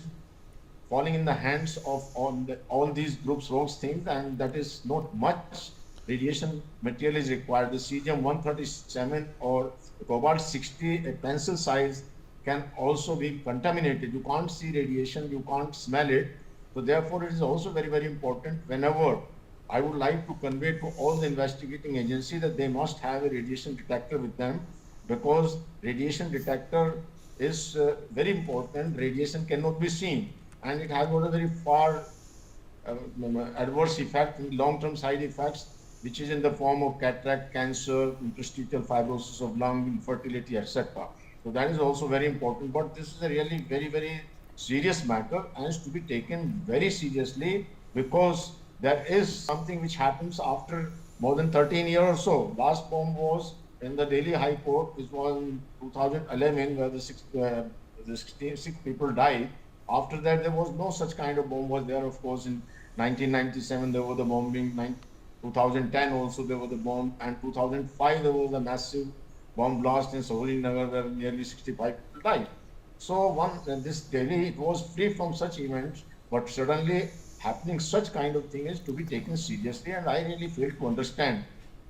falling in the hands of all these groups, those things, and that is not much radiation material is required. The cesium-137 or cobalt-60, a pencil size, can also be contaminated. You can't see radiation, you can't smell it. So therefore, it is also very, very important. Whenever I would like to convey to all the investigating agencies that they must have a radiation detector with them, because radiation detector is very important. Radiation cannot be seen, and it has got a very far adverse effect, long-term side effects, which is in the form of cataract, cancer, interstitial fibrosis of lung, infertility, etc. So that is also very important. But this is a really very, very serious matter and is to be taken very seriously, because there is something which happens after more than 13 years or so. Last bomb was in the Delhi High Court, which was in 2011, where the 66 people died. After that, there was no such kind of bomb was there. Of course, in 1997, there was the bombing. 2010 also there was a bomb, and 2005 there was a massive bomb blast in Sohri Nagar where nearly 65 people died. So this Delhi, it was free from such events, but suddenly happening such kind of thing is to be taken seriously, and I really fail to understand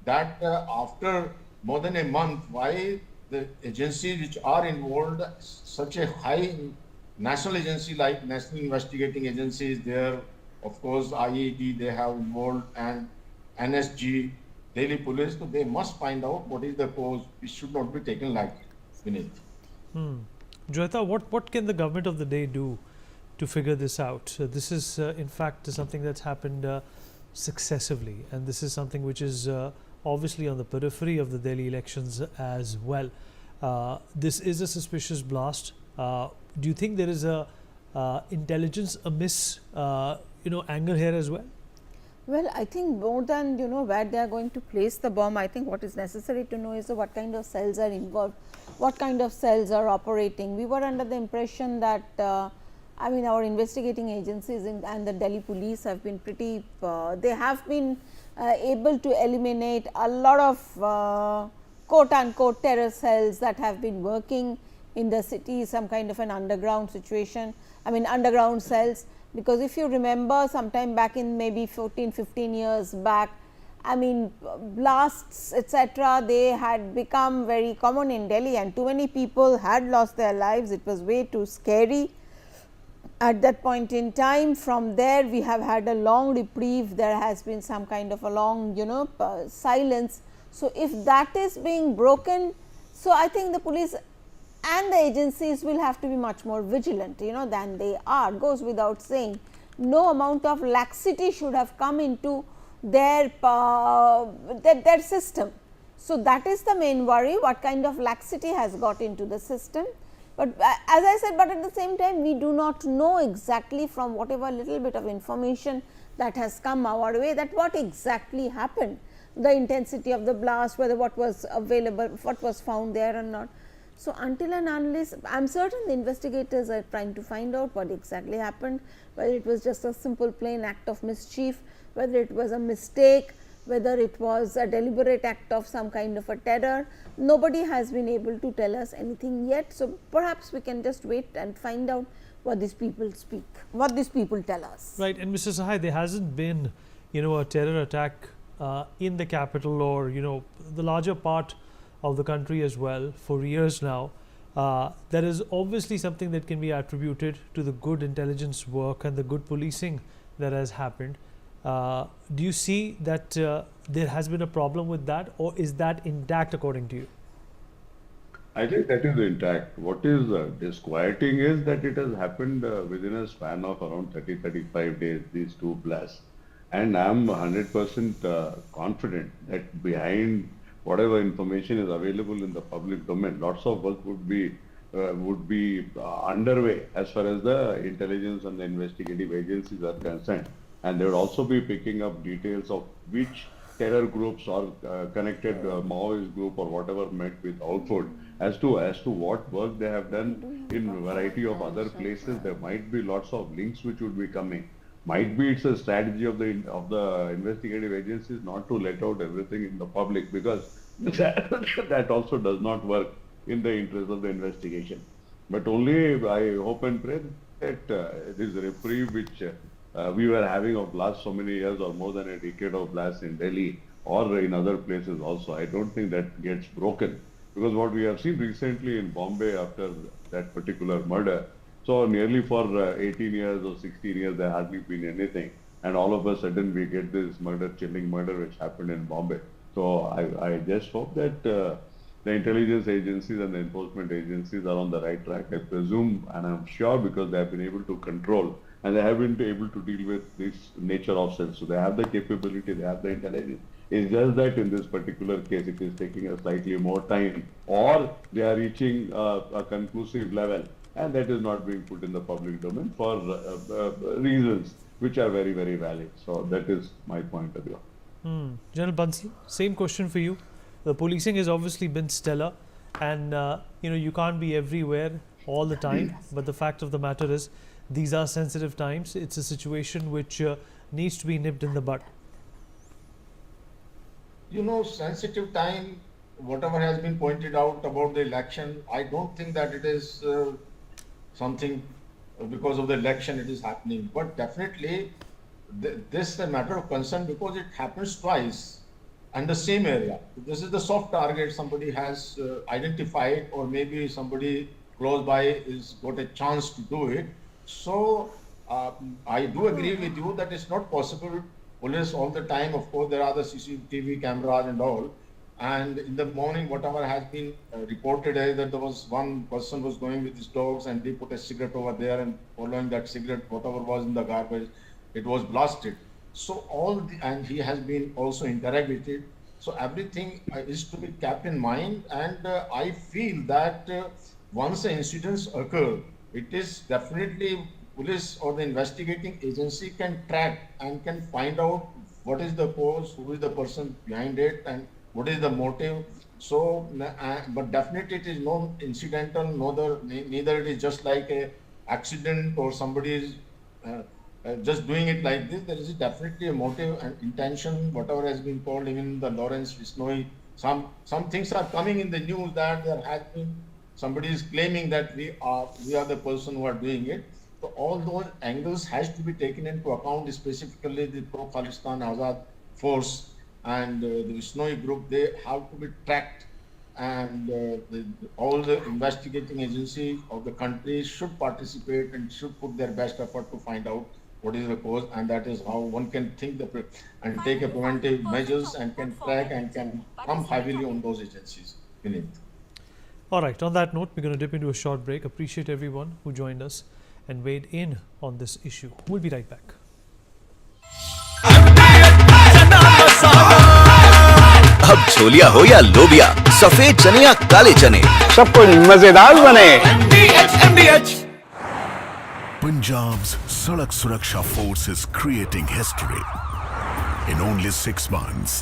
that after more than a month, why the agencies which are involved, such a high national agency like National Investigating Agency is there, of course IED they have involved, and NSG, Delhi Police, so they must find out what is the cause. It should not be taken lightly. Vinith. Joyita, what can the government of the day do to figure this out? This is in fact something that's happened successively, and this is something which is obviously on the periphery of the Delhi elections as well. This is a suspicious blast. Do you think there is a intelligence amiss angle here as well? Well, I think more than where they are going to place the bomb, I think what is necessary to know is what kind of cells are involved, what kind of cells are operating. We were under the impression that our investigating agencies and the Delhi police have been pretty, they have been able to eliminate a lot of quote unquote terror cells that have been working in the city, some kind of an underground situation, underground cells. Because if you remember sometime back in maybe 14-15 years back, blasts etc., they had become very common in Delhi, and too many people had lost their lives. It was way too scary at that point in time. From there we have had a long reprieve, there has been some kind of a long silence. So if that is being broken, so I think the police and the agencies will have to be much more vigilant than they are. Goes without saying no amount of laxity should have come into their system. So, that is the main worry, what kind of laxity has got into the system. But as I said, but at the same time we do not know exactly from whatever little bit of information that has come our way, that what exactly happened, the intensity of the blast, whether what was available, what was found there or not. So, until and unless, I am certain the investigators are trying to find out what exactly happened, whether it was just a simple plain act of mischief, whether it was a mistake, whether it was a deliberate act of some kind of a terror. Nobody has been able to tell us anything yet. So, perhaps we can just wait and find out what these people speak, what these people tell us. Right. And Mr. Sahai, there hasn't been, a terror attack in the capital or, the larger part of the country as well for years now. That is obviously something that can be attributed to the good intelligence work and the good policing that has happened. Do you see that there has been a problem with that, or is that intact according to you? I think that is intact. What is disquieting is that it has happened within a span of around 30-35 days, these two blasts. And I am 100% confident that behind whatever information is available in the public domain, lots of work would be underway as far as the intelligence and the investigative agencies are concerned. And they would also be picking up details of which terror groups or connected Maoist group or whatever met with Outford as to what work they have done in a variety of other places. There might be lots of links which would be coming. Might be it's a strategy of the investigative agencies not to let out everything in the public, because that also does not work in the interest of the investigation. But only I hope and pray that this reprieve which we were having of last so many years or more than a decade of blasts in Delhi or in other places also, I don't think that gets broken. Because what we have seen recently in Bombay after that particular murder, so nearly for 18 years or 16 years there hardly been anything, and all of a sudden we get this chilling murder which happened in Bombay. So I just hope that the intelligence agencies and the enforcement agencies are on the right track. I presume, and I'm sure, because they have been able to control and they have been able to deal with this nature of cells. So they have the capability, they have the intelligence. It's just that in this particular case it is taking a slightly more time, or they are reaching a conclusive level, and that is not being put in the public domain for reasons which are very, very valid. So that is my point of view. General Bansal, same question for you. The policing has obviously been stellar, and you can't be everywhere all the time, but the fact of the matter is these are sensitive times. It's a situation which needs to be nipped in the bud. Sensitive time, whatever has been pointed out about the election, I don't think that it is something because of the election it is happening. But definitely this is a matter of concern because it happens twice and the same area. This is the soft target somebody has identified, or maybe somebody close by is got a chance to do it. So I do agree with you that it's not possible police all the time. Of course, there are the CCTV cameras and all. And in the morning, whatever has been reported is that there was one person was going with his dogs and they put a cigarette over there, and following that cigarette, whatever was in the garbage, it was blasted. So and he has been also interrogated. So everything is to be kept in mind. And I feel that once the incidents occur, it is definitely police or the investigating agency can track and can find out what is the cause, who is the person behind it, and what is the motive. So, but definitely it is no incidental, neither it is just like a accident or somebody is just doing it like this. There is definitely a motive and intention, whatever has been called, even the Lawrence Visnoy. Some things are coming in the news that there has been somebody is claiming that we are the person who are doing it. So all those angles has to be taken into account, specifically the pro-Khalistan Azad force and the Visnoy group. They have to be tracked, and all the investigating agencies of the country should participate and should put their best effort to find out what is the cause, and that is how one can think and take a preventive measures and can track and can come heavily on those agencies. All right, on that note, we're going to dip into a short break. Appreciate everyone who joined us. and weighed in on this issue. We'll be right back. अब छोलिया हो या लोबिया, सफेद चने या काले चने, सबको मजेदार बने। Punjab's Sadak Suraksha Force is creating history. In only 6 months,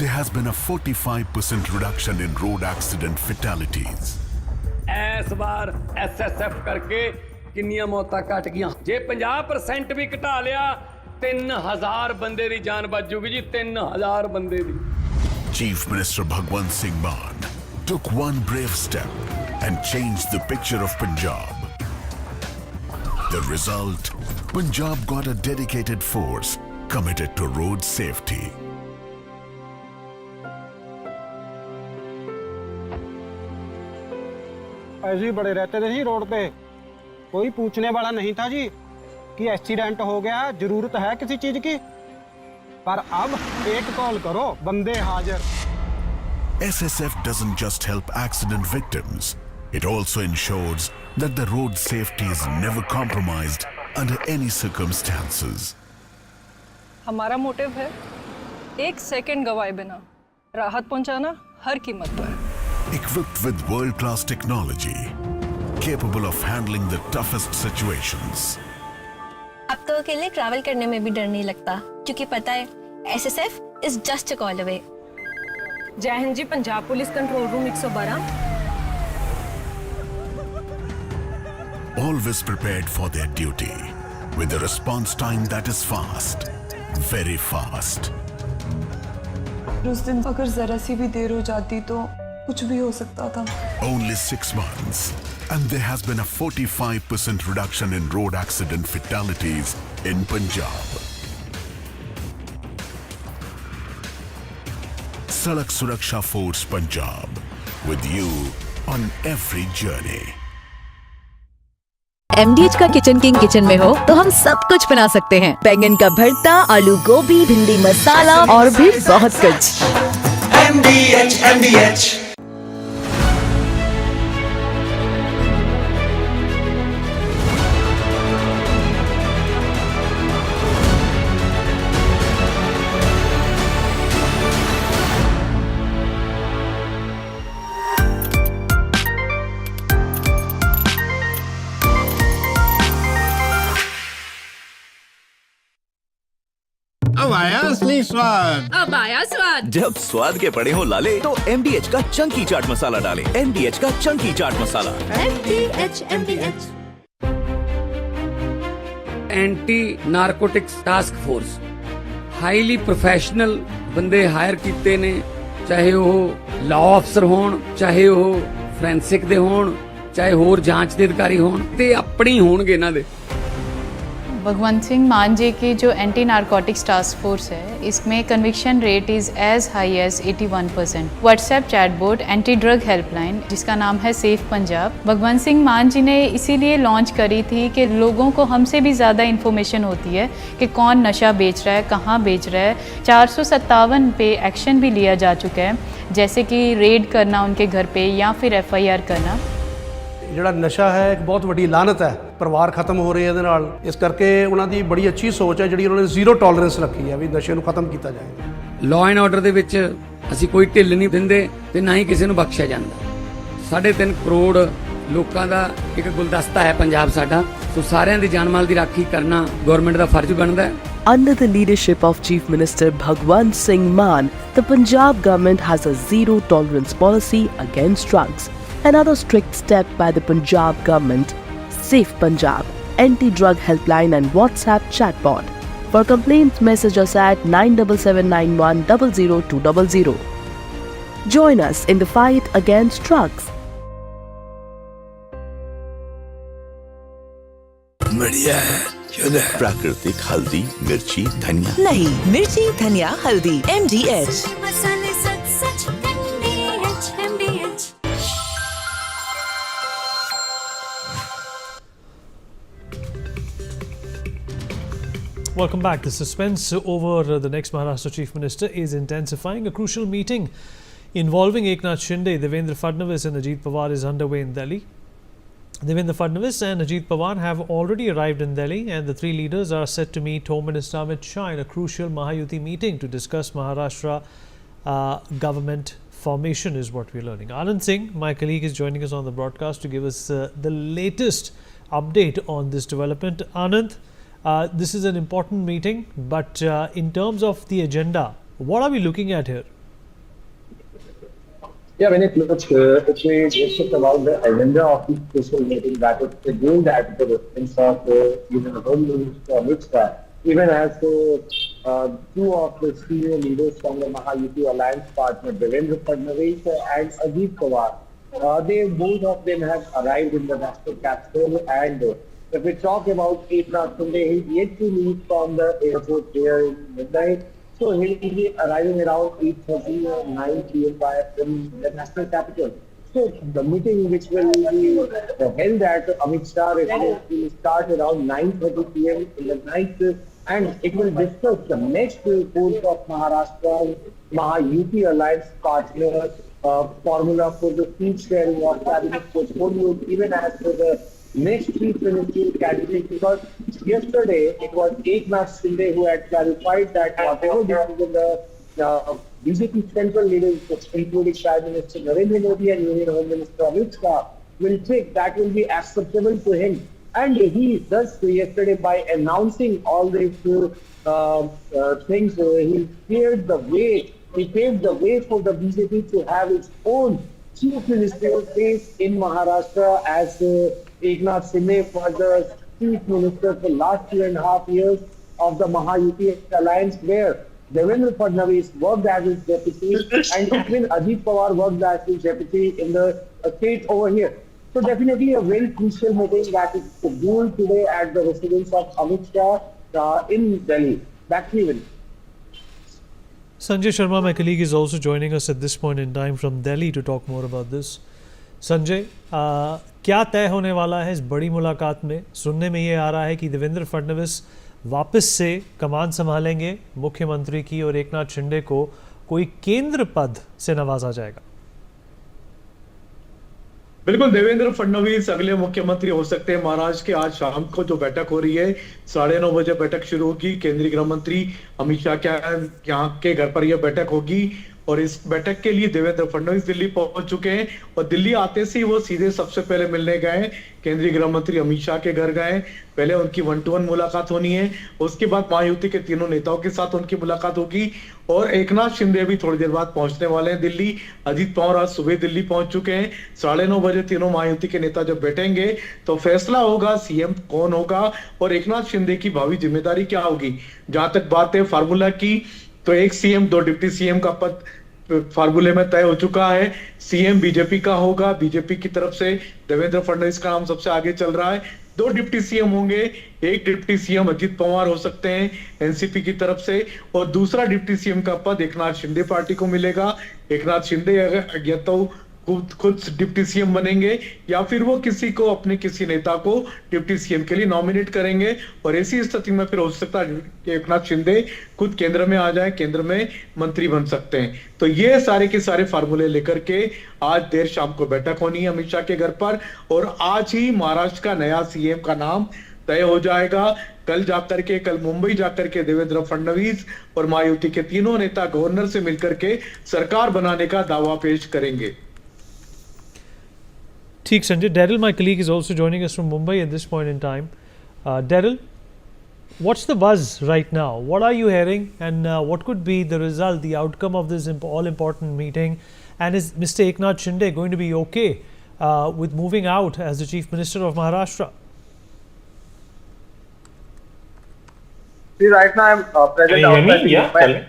there has been a 45% reduction in road accident fatalities. ਇਸ ਵਾਰ ਐਸਐਸਐਫ ਕਰਕੇ ਕਿੰਨੀਆਂ ਮੌਤਾਂ ਘਟ ਗਈਆਂ। ਜੇ 50% ਵੀ ਘਟਾ ਲਿਆ 3000 ਬੰਦੇ ਦੀ ਜਾਨ ਬਚ ਜੂਗੀ ਜੀ, 3000 ਬੰਦੇ ਦੀ। Chief Minister Bhagwant Singh Mann took one brave step and changed the picture of Punjab. The result, Punjab got a dedicated force committed to road safety. ऐसे ही बड़े रहते थे जी रोड पे, कोई पूछने वाला नहीं था जी कि एक्सीडेंट हो गया, जरूरत है किसी चीज की, पर अब एक कॉल करो, बंदे हाजिर। SSF doesn't just help accident victims, it also ensures that the road safety is never compromised under any circumstances. हमारा मोटिव है 1 सेकंड गवाए बिना राहत पहुंचाना हर कीमत पर। Equipped with world-class technology, capable of handling the toughest situations. अब तो अकेले ट्रैवल करने में भी डर नहीं लगता, क्योंकि पता है SSF is just a call away. Jai Hind ji, Punjab police control room 112। Always prepared for their duty, with a response time that is fast, very fast. उस दिन अगर जरा सी भी देर हो जाती तो कुछ भी हो सकता था। Only 6 months, and there has been a 45% reduction in road accident fatalities in Punjab. Sadak Suraksha Force Punjab, with you on every journey. MDH का किचन किंग किचन में हो तो हम सब कुछ बना सकते हैं। बैंगन का भरता, आलू गोभी, भिंडी मसाला और भी बहुत कुछ। MDH अब आया असली स्वाद। अब आया स्वाद। जब स्वाद के पड़े हो लाले तो MDH का चंकी चाट मसाला डालें। MDH का Chunky chaat masala. MDH anti narcotics task force highly professional ਬੰਦੇ ਹਾਇਰ ਕੀਤੇ ਨੇ, ਚਾਹੇ ਉਹ ਲਾਅ ਅਫਸਰ ਹੋਣ, ਚਾਹੇ ਉਹ ਫੋਰੈਂਸਿਕ ਦੇ ਹੋਣ, ਚਾਹੇ ਹੋਰ ਜਾਂਚ ਦੇ ਅਧਿਕਾਰੀ ਹੋਣ, ਤੇ ਆਪਣੇ ਹੋਣਗੇ ਇਹਨਾਂ ਦੇ। भगवंत सिंह मान जी की जो एंटी नारकोटिक्स टास्क फोर्स है, इसमें conviction rate is as high as 81%। WhatsApp chat board anti drug helpline जिसका नाम है सेफ पंजाब, भगवंत सिंह मान जी ने इसीलिए लॉन्च करी थी कि लोगों को हमसे भी ज़्यादा इन्फॉर्मेशन होती है कि कौन नशा बेच रहा है, कहाँ बेच रहा है। 457 पे एक्शन भी लिया जा चुका है, जैसे कि रेड करना उनके घर पे या फिर FIR करना। ਜਿਹੜਾ ਨਸ਼ਾ ਹੈ ਇੱਕ ਬਹੁਤ ਵੱਡੀ ਲਾਨਤ ਹੈ, ਪਰਿਵਾਰ ਖਤਮ ਹੋ ਰਹੇ ਇਹਦੇ ਨਾਲ। ਇਸ ਕਰਕੇ ਉਹਨਾਂ ਦੀ ਬੜੀ ਅੱਛੀ ਸੋਚ ਹੈ ਜਿਹੜੀ ਉਹਨਾਂ ਨੇ ਜ਼ੀਰੋ ਟੋਲਰੈਂਸ ਰੱਖੀ ਹੈ ਵੀ ਨਸ਼ੇ ਨੂੰ ਖਤਮ ਕੀਤਾ ਜਾਏ। ਲਾਅ ਐਂਡ ਆਰਡਰ ਦੇ ਵਿੱਚ ਅਸੀਂ ਕੋਈ ਢਿੱਲ ਨਹੀਂ ਦਿੰਦੇ ਤੇ ਨਾ ਹੀ ਕਿਸੇ ਨੂੰ ਬਖਸ਼ਿਆ ਜਾਂਦਾ। 3.5 ਕਰੋੜ ਲੋਕਾਂ ਦਾ ਇੱਕ ਗੁਲਦਸਤਾ ਹੈ ਪੰਜਾਬ ਸਾਡਾ, ਸੋ ਸਾਰਿਆਂ ਦੀ ਜਾਨ ਮਾਲ ਦੀ ਰਾਖੀ ਕਰਨਾ ਗਵਰਨਮੈਂਟ ਦਾ ਫਰਜ਼ ਬਣਦਾ ਹੈ। Under the leadership of Chief Minister Bhagwant Singh Mann, the Punjab government has a zero tolerance policy against drugs. Another strict step by the Punjab government, Safe Punjab, anti-drug helpline and WhatsApp chatbot. For complaints, message us at 97791 00200. Join us in the fight against drugs. बढ़िया है, क्यों है? प्राकृतिक हल्दी, मिर्ची, धनिया। नहीं, मिर्ची, धनिया, हल्दी, MDH। मसाले सच सच MDH Welcome back. The suspense over the next Maharashtra Chief Minister is intensifying. A crucial meeting involving Eknath Shinde, Devendra Fadnavis and Ajit Pawar is underway in Delhi. Devendra Fadnavis and Ajit Pawar have already arrived in Delhi, and the three leaders are set to meet Home Minister Amit Shah in a crucial Mahayuti meeting to discuss Maharashtra government formation, is what we're learning. Anand Singh, my colleague, is joining us on the broadcast to give us the latest update on this development. Anand, this is an important meeting, but in terms of the agenda, what are we looking at here? Yeah, when it looks, it's just about the agenda of this special meeting that is scheduled at the residence of even Home Minister Amit Shah, even as two of the senior leaders from the Mahayuti alliance partner, Devendra Fadnavis and Ajit Pawar. They both of them have arrived in the national capital, and if we talk about Eknath Shinde, he's yet to leave from the airport here in Mumbai. So he'll be arriving around 8:30 or 9 p.m. from the national capital. So the meeting, which will be held at Amit Shah residence, will start around 9:30 p.m. in the night, and it will discuss the next course of Maharashtra Mahayuti alliance partner formula for the seat sharing of cabinet portfolio, even as for the next chief ministerial candidate, because yesterday it was Eknath Shinde who had clarified that whatever decision the BJP central leaders, including Prime Minister Narendra Modi and Union Home Minister Amit Shah, will take, that will be acceptable to him. And he thus yesterday, by announcing all these things, he paved the way for the BJP to have its own chief ministerial place in Maharashtra, as Eknath Shinde was the chief minister for last 2.5 years of the Mahayuti alliance, where Devendra Fadnavis worked as his deputy and even Ajit Pawar worked as his deputy in the state over here. So definitely a very crucial meeting that is scheduled today at the residence of Amit Shah in Delhi. Back to you. Sanjay Sharma, my colleague, is also joining us at this point in time from Delhi to talk more about this. Sanjay, क्या तय होने वाला है इस बड़ी मुलाकात में? सुनने में ये आ रहा है कि देवेंद्र फडणवीस वापस से कमान संभालेंगे मुख्यमंत्री की, और एकनाथ शिंदे को कोई केंद्र पद से नवाजा जाएगा। बिल्कुल, देवेंद्र फडणवीस अगले मुख्यमंत्री हो सकते हैं महाराष्ट्र के। आज शाम को जो बैठक हो रही है, 9:30 बजे बैठक शुरू होगी। केंद्रीय गृह मंत्री अमित शाह के यहाँ के घर पर यह बैठक होगी, और इस बैठक के लिए देवेंद्र फडणवीस दिल्ली पहुंच चुके हैं, और दिल्ली आते से ही वो सीधे सबसे पहले मिलने गए, केंद्रीय गृह मंत्री अमित शाह के घर गए। पहले उनकी 1-to-1 मुलाकात होनी है, उसके बाद महायुति के तीनों नेताओं के साथ उनकी मुलाकात होगी, और एकनाथ शिंदे भी थोड़ी देर बाद पहुंचने वाले हैं दिल्ली। अजीत पवार आज सुबह दिल्ली पहुंच चुके हैं। 9:30 बजे तीनों महायुति के नेता जब बैठेंगे तो फैसला होगा सीएम कौन होगा और एकनाथ शिंदे की भावी जिम्मेदारी क्या होगी। जहां तक बात है फार्मूला की, तो एक सीएम 2 डिप्टी सीएम का पद फार्मूले में तय हो चुका है। सीएम बीजेपी का होगा, बीजेपी की तरफ से देवेंद्र फडणवीस का नाम सबसे आगे चल रहा है। 2 डिप्टी सीएम होंगे, एक डिप्टी सीएम अजित पवार हो सकते हैं एनसीपी की तरफ से, और दूसरा डिप्टी सीएम का पद एकनाथ शिंदे पार्टी को मिलेगा। एकनाथ शिंदे अगर या तो खुद डिप्टी सीएम बनेंगे, या फिर वो किसी को, अपने किसी नेता को डिप्टी सीएम के लिए नॉमिनेट करेंगे, और ऐसी स्थिति में फिर हो सकता है कि एकनाथ शिंदे खुद केंद्र में आ जाए, केंद्र में मंत्री बन सकते हैं। तो ये सारे के सारे फार्मूले लेकर के आज देर शाम को बैठक होनी है अमित शाह के घर पर, और आज ही महाराष्ट्र का नया सीएम का नाम तय हो जाएगा। कल मुंबई जाकर के देवेंद्र फडणवीस और महायुति के तीनों नेता गवर्नर से मिलकर के सरकार बनाने का दावा पेश करेंगे। ठीक Sanjay. Daryl, my colleague, is also joining us from Mumbai at this point in time. Daryl, what's the buzz right now? What are you hearing, and what could be the result, the outcome of this all-important meeting? And is Mr. Eknath Shinde going to be okay with moving out as the Chief Minister of Maharashtra? See, right now I'm present outside Mumbai.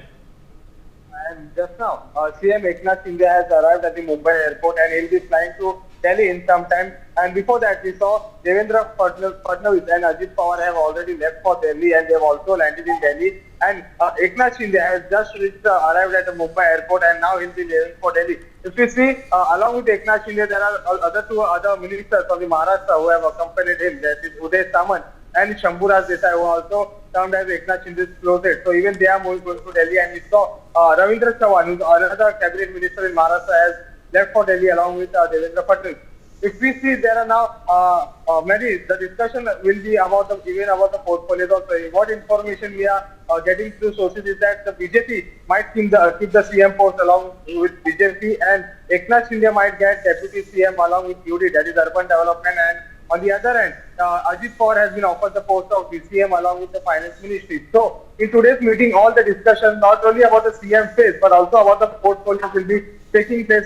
And just now, CM Eknath Shinde has arrived at the Mumbai airport, and he'll be flying to Delhi in some time. And before that, we saw Devendra Fadnavis and Ajit Pawar have already left for Delhi, and they have also landed in Delhi. And Eknath Shinde has just arrived at the Mumbai airport, and now he'll be leaving for Delhi. If you see, along with Eknath Shinde, there are two other ministers of the Maharashtra who have accompanied him. That is Uday Samant and Shambhuraj Desai, who also termed as Eknath Shinde's closet. So even they are moving to Delhi, and we saw Ravindra Chavan, who's another cabinet minister in Maharashtra, has left for Delhi along with Devendra Fadnavis. if we see there are now many, the discussion will be about even about the portfolios also. What information we are getting through sources is that the BJP might keep the CM post along with BJP, and Eknath Shinde might get deputy CM along with UD, that is urban development, and on the other end, Ajit Pawar has been offered the post of DCM along with the finance ministry. So in today's meeting, all the discussion not only about the CM phase but also about the portfolios will be taking place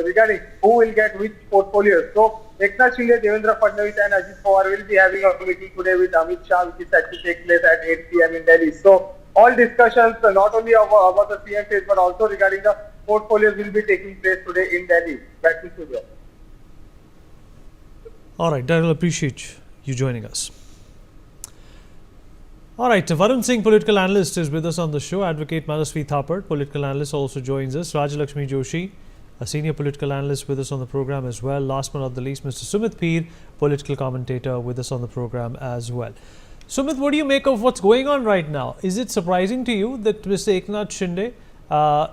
regarding who will get which portfolios. So Eknath Shinde, Devendra Fadnavis and Ajit Pawar will be having a meeting today with Amit Shah, which is set to take place at 8 p.m. in Delhi. So all discussions not only about the CM phase but also regarding the portfolios will be taking place today in Delhi. Back to studio. All right, Daryl, appreciate you joining us. All right, Varun Singh, political analyst, is with us on the show. Advocate Manasvi Thapar, political analyst, also joins us. Rajalakshmi Joshi, a senior political analyst, with us on the program as well. Last but not the least, Mr. Sumit Peer, political commentator, with us on the program as well. Sumit, what do you make of what's going on right now? Is it surprising to you that Mr. Eknath Shinde,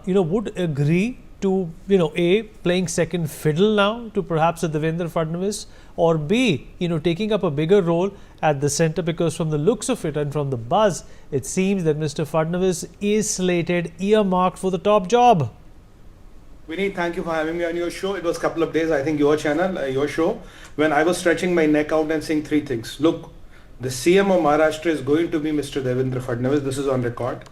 would agree to, A, playing second fiddle now to perhaps a Devendra Fadnavis, or B, taking up a bigger role at the centre? Because from the looks of it and from the buzz, it seems that Mr. Fadnavis is slated, earmarked for the top job. Vinny, thank you for having me on your show. It was a couple of days, I think your channel, your show, when I was stretching my neck out and saying three things. Look, the CM of Maharashtra is going to be Mr. Devendra Fadnavis. This is on record.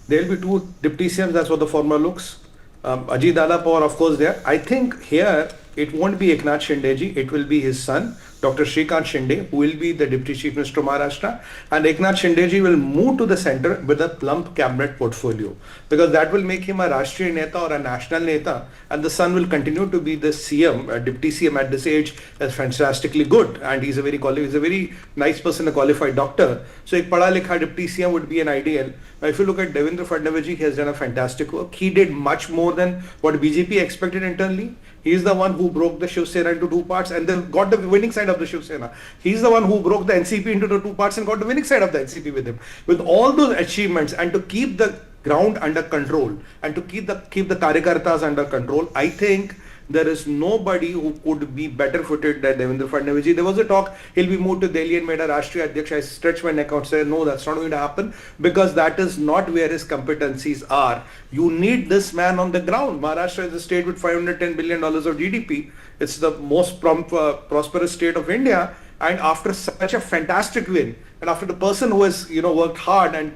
There will be two deputy CMs, that's what the formula looks. Ajit Pawar, of course, there. I think here it won't be Eknath Shinde ji, it will be his son, Dr. Shrikant Shinde, who will be the Deputy Chief Minister of Maharashtra, and Eknath Shinde ji will move to the centre with a plump cabinet portfolio, because that will make him a Rashtriya Neta or a national Neta, and the son will continue to be the CM, Deputy CM at this age, is fantastically good, and he's a very nice person, a qualified doctor. So a pada likha Deputy CM would be an ideal. Now, if you look at Devendra Fadnavis ji, he has done a fantastic work. He did much more than what BJP expected internally. He is the one who broke the Shiv Sena into two parts and then got the winning side of the Shiv Sena. He is the one who broke the NCP into the two parts and got the winning side of the NCP with him. With all those achievements and to keep the ground under control and to keep the Karyakartas under control, I think there is nobody who could be better footed than Devendra Fadnavis ji. There was a talk, he'll be moved to Delhi and made a Rashtriya Adhyaksha. I stretched my neck out and said, no, that's not going to happen, because that is not where his competencies are. You need this man on the ground. Maharashtra is a state with $510 billion of GDP. It's the most prosperous state of India. And after such a fantastic win, and after the person who has worked hard and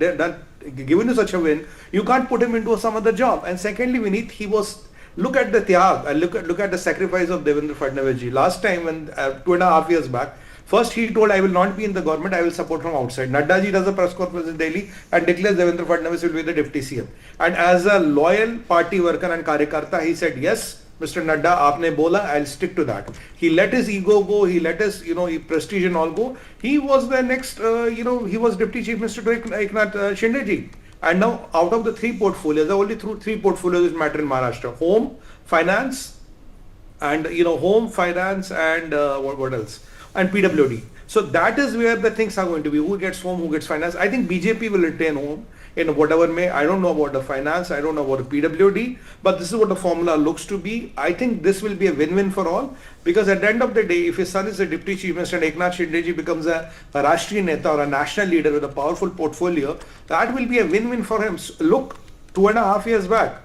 given you such a win, you can't put him into some other job. And secondly, look at the tyag and look at the sacrifice of Devendra Fadnavis ji. Last time, when 2.5 years back, first he told, I will not be in the government, I will support from outside. Nadda ji does a press conference in Delhi and declares Devendra Fadnavis will be the deputy CM. And as a loyal party worker and Karyakarta, he said, yes, Mr. Nadda, aapne bola, I'll stick to that. He let his ego go, he let his, prestige and all go. He was the next, he was deputy chief minister to Eknath Shinde ji. And now, out of the three portfolios, there are only three portfolios that matter in Maharashtra: home, finance, and what else? And PWD. So that is where the things are going to be. Who gets home, who gets finance? I think BJP will retain home in whatever may. I don't know about the finance, I don't know about the PWD, but this is what the formula looks to be. I think this will be a win-win for all, because at the end of the day, if his son is a deputy chief minister and Eknath Shinde ji becomes a Rashtriya Neta or a national leader with a powerful portfolio, that will be a win-win for him. Look, 2.5 years back,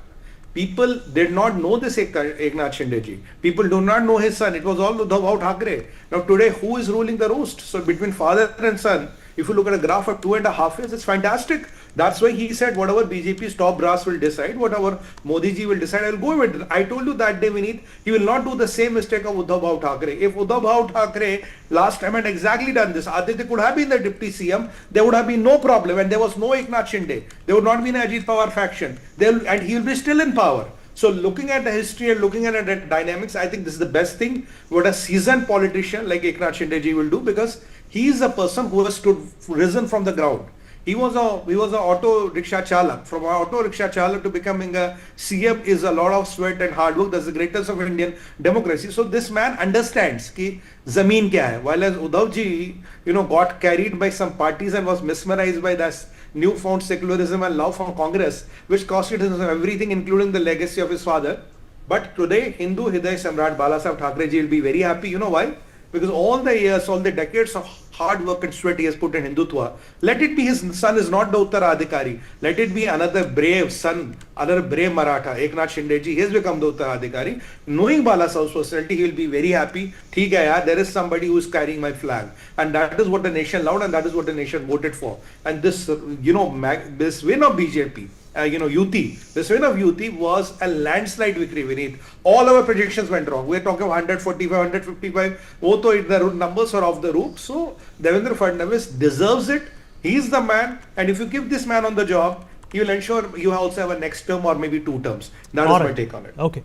people did not know this Eknath Shinde ji. People do not know his son. It was all about Thackeray. Now today, who is ruling the roast? So between father and son, if you look at a graph of 2.5 years, it's fantastic. That's why he said, whatever BJP's top brass will decide, whatever Modi ji will decide, I will go with it. I told you that day, Vineet, he will not do the same mistake of Uddhav Thackeray. If Uddhav Thackeray last time had exactly done this, Aditya could have been the deputy CM, there would have been no problem, and there was no Eknath Shinde. There would not be an Ajit Pawar faction, and he will be still in power. So looking at the history and looking at the dynamics, I think this is the best thing what a seasoned politician like Eknath Shinde ji will do, because he is a person who has risen from the ground. He was an auto rickshaw chalak. From an auto rickshaw chalak to becoming a CM is a lot of sweat and hard work. That's the greatest of Indian democracy. So this man understands ki zameen kya hai. While as Uddhav ji, got carried by some parties and was mesmerized by this newfound secularism and love from Congress, which costed him everything, including the legacy of his father. But today, Hindu Hriday Samrat Balasaheb Thackeray ji will be very happy. You know why? Because all the years, all the decades of hard work and sweat he has put in Hindutva, let it be his son is not the Uttaradhikari. Let it be another brave son, another brave Maratha, Eknath Shinde ji, he has become the Uttaradhikari. Knowing Balasaheb's personality, he will be very happy. Theek hai yaar, there is somebody who is carrying my flag. And that is what the nation loved and that is what the nation voted for. And this, this win of BJP, UT. This win of UT was a landslide victory, Vineet. All our projections went wrong. We're talking 145, 155. The numbers are off the roof. So, Devendra Fadnavis deserves it. He's the man. And if you keep this man on the job, you will ensure you also have a next term or maybe 2 terms. That is my take on it. Okay.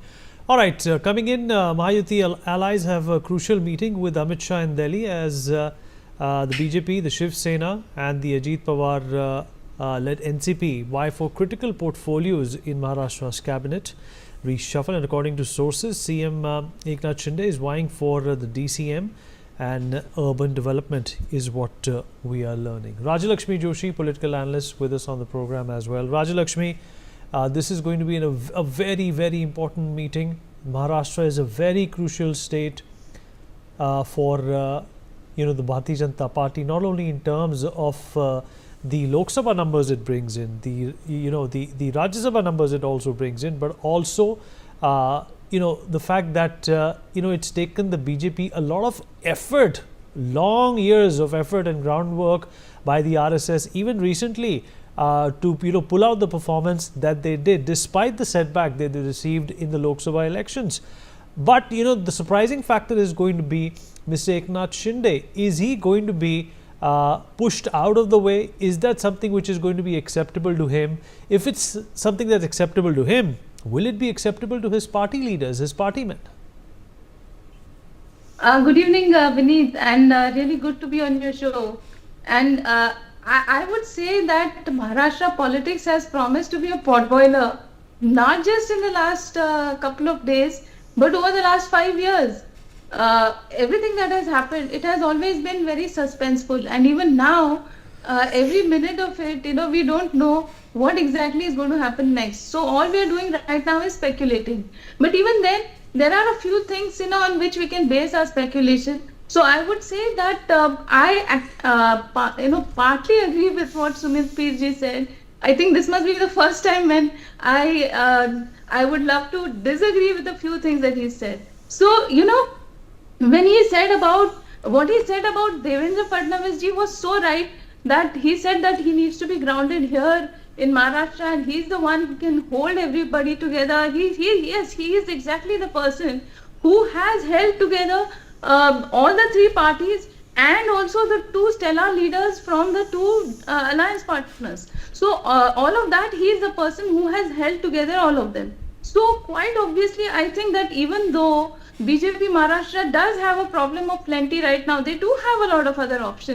All right. Coming in, Mahayuti allies have a crucial meeting with Amit Shah in Delhi as the BJP, the Shiv Sena and the Ajit Pawar led NCP vie for critical portfolios in Maharashtra's cabinet reshuffle. And according to sources, CM Eknath Shinde is vying for the DCM and urban development is what we are learning. Rajalakshmi Joshi, political analyst, with us on the program as well. Rajalakshmi, this is going to be a very, very important meeting. Maharashtra is a very crucial state for the Bharatiya Janata Party, not only in terms of the Lok Sabha numbers it brings in, the Rajya Sabha numbers it also brings in, but also the fact that it's taken the BJP a lot of effort, long years of effort and groundwork by the RSS, even recently, to pull out the performance that they did, despite the setback that they received in the Lok Sabha elections. But the surprising factor is going to be Mr. Eknath Shinde. Is he going to be pushed out of the way? Is that something which is going to be acceptable to him? If it's something that's acceptable to him, will it be acceptable to his party leaders, his party men? Good evening, Vineet, and really good to be on your show. And I would say that Maharashtra politics has promised to be a potboiler, not just in the last couple of days, but over the last 5 years. Everything that has happened, it has always been very suspenseful, and even now, every minute of it, we don't know what exactly is going to happen next. So all we are doing right now is speculating. But even then, there are a few things on which we can base our speculation. So I would say that I partly agree with what Sumit Pirji said. I think this must be the first time when I would love to disagree with a few things that he said. So when he said about what he said about Devendra Fadnavis ji was so right, that he said that he needs to be grounded here in Maharashtra and he's the one who can hold everybody together. Yes, he is exactly the person who has held together all the 3 parties and also the 2 stellar leaders from the 2 alliance partners. So all of that, he is the person who has held together all of them. So quite obviously, I think that even though BJP Maharashtra does have a problem of plenty right now, they do have a lot of other options.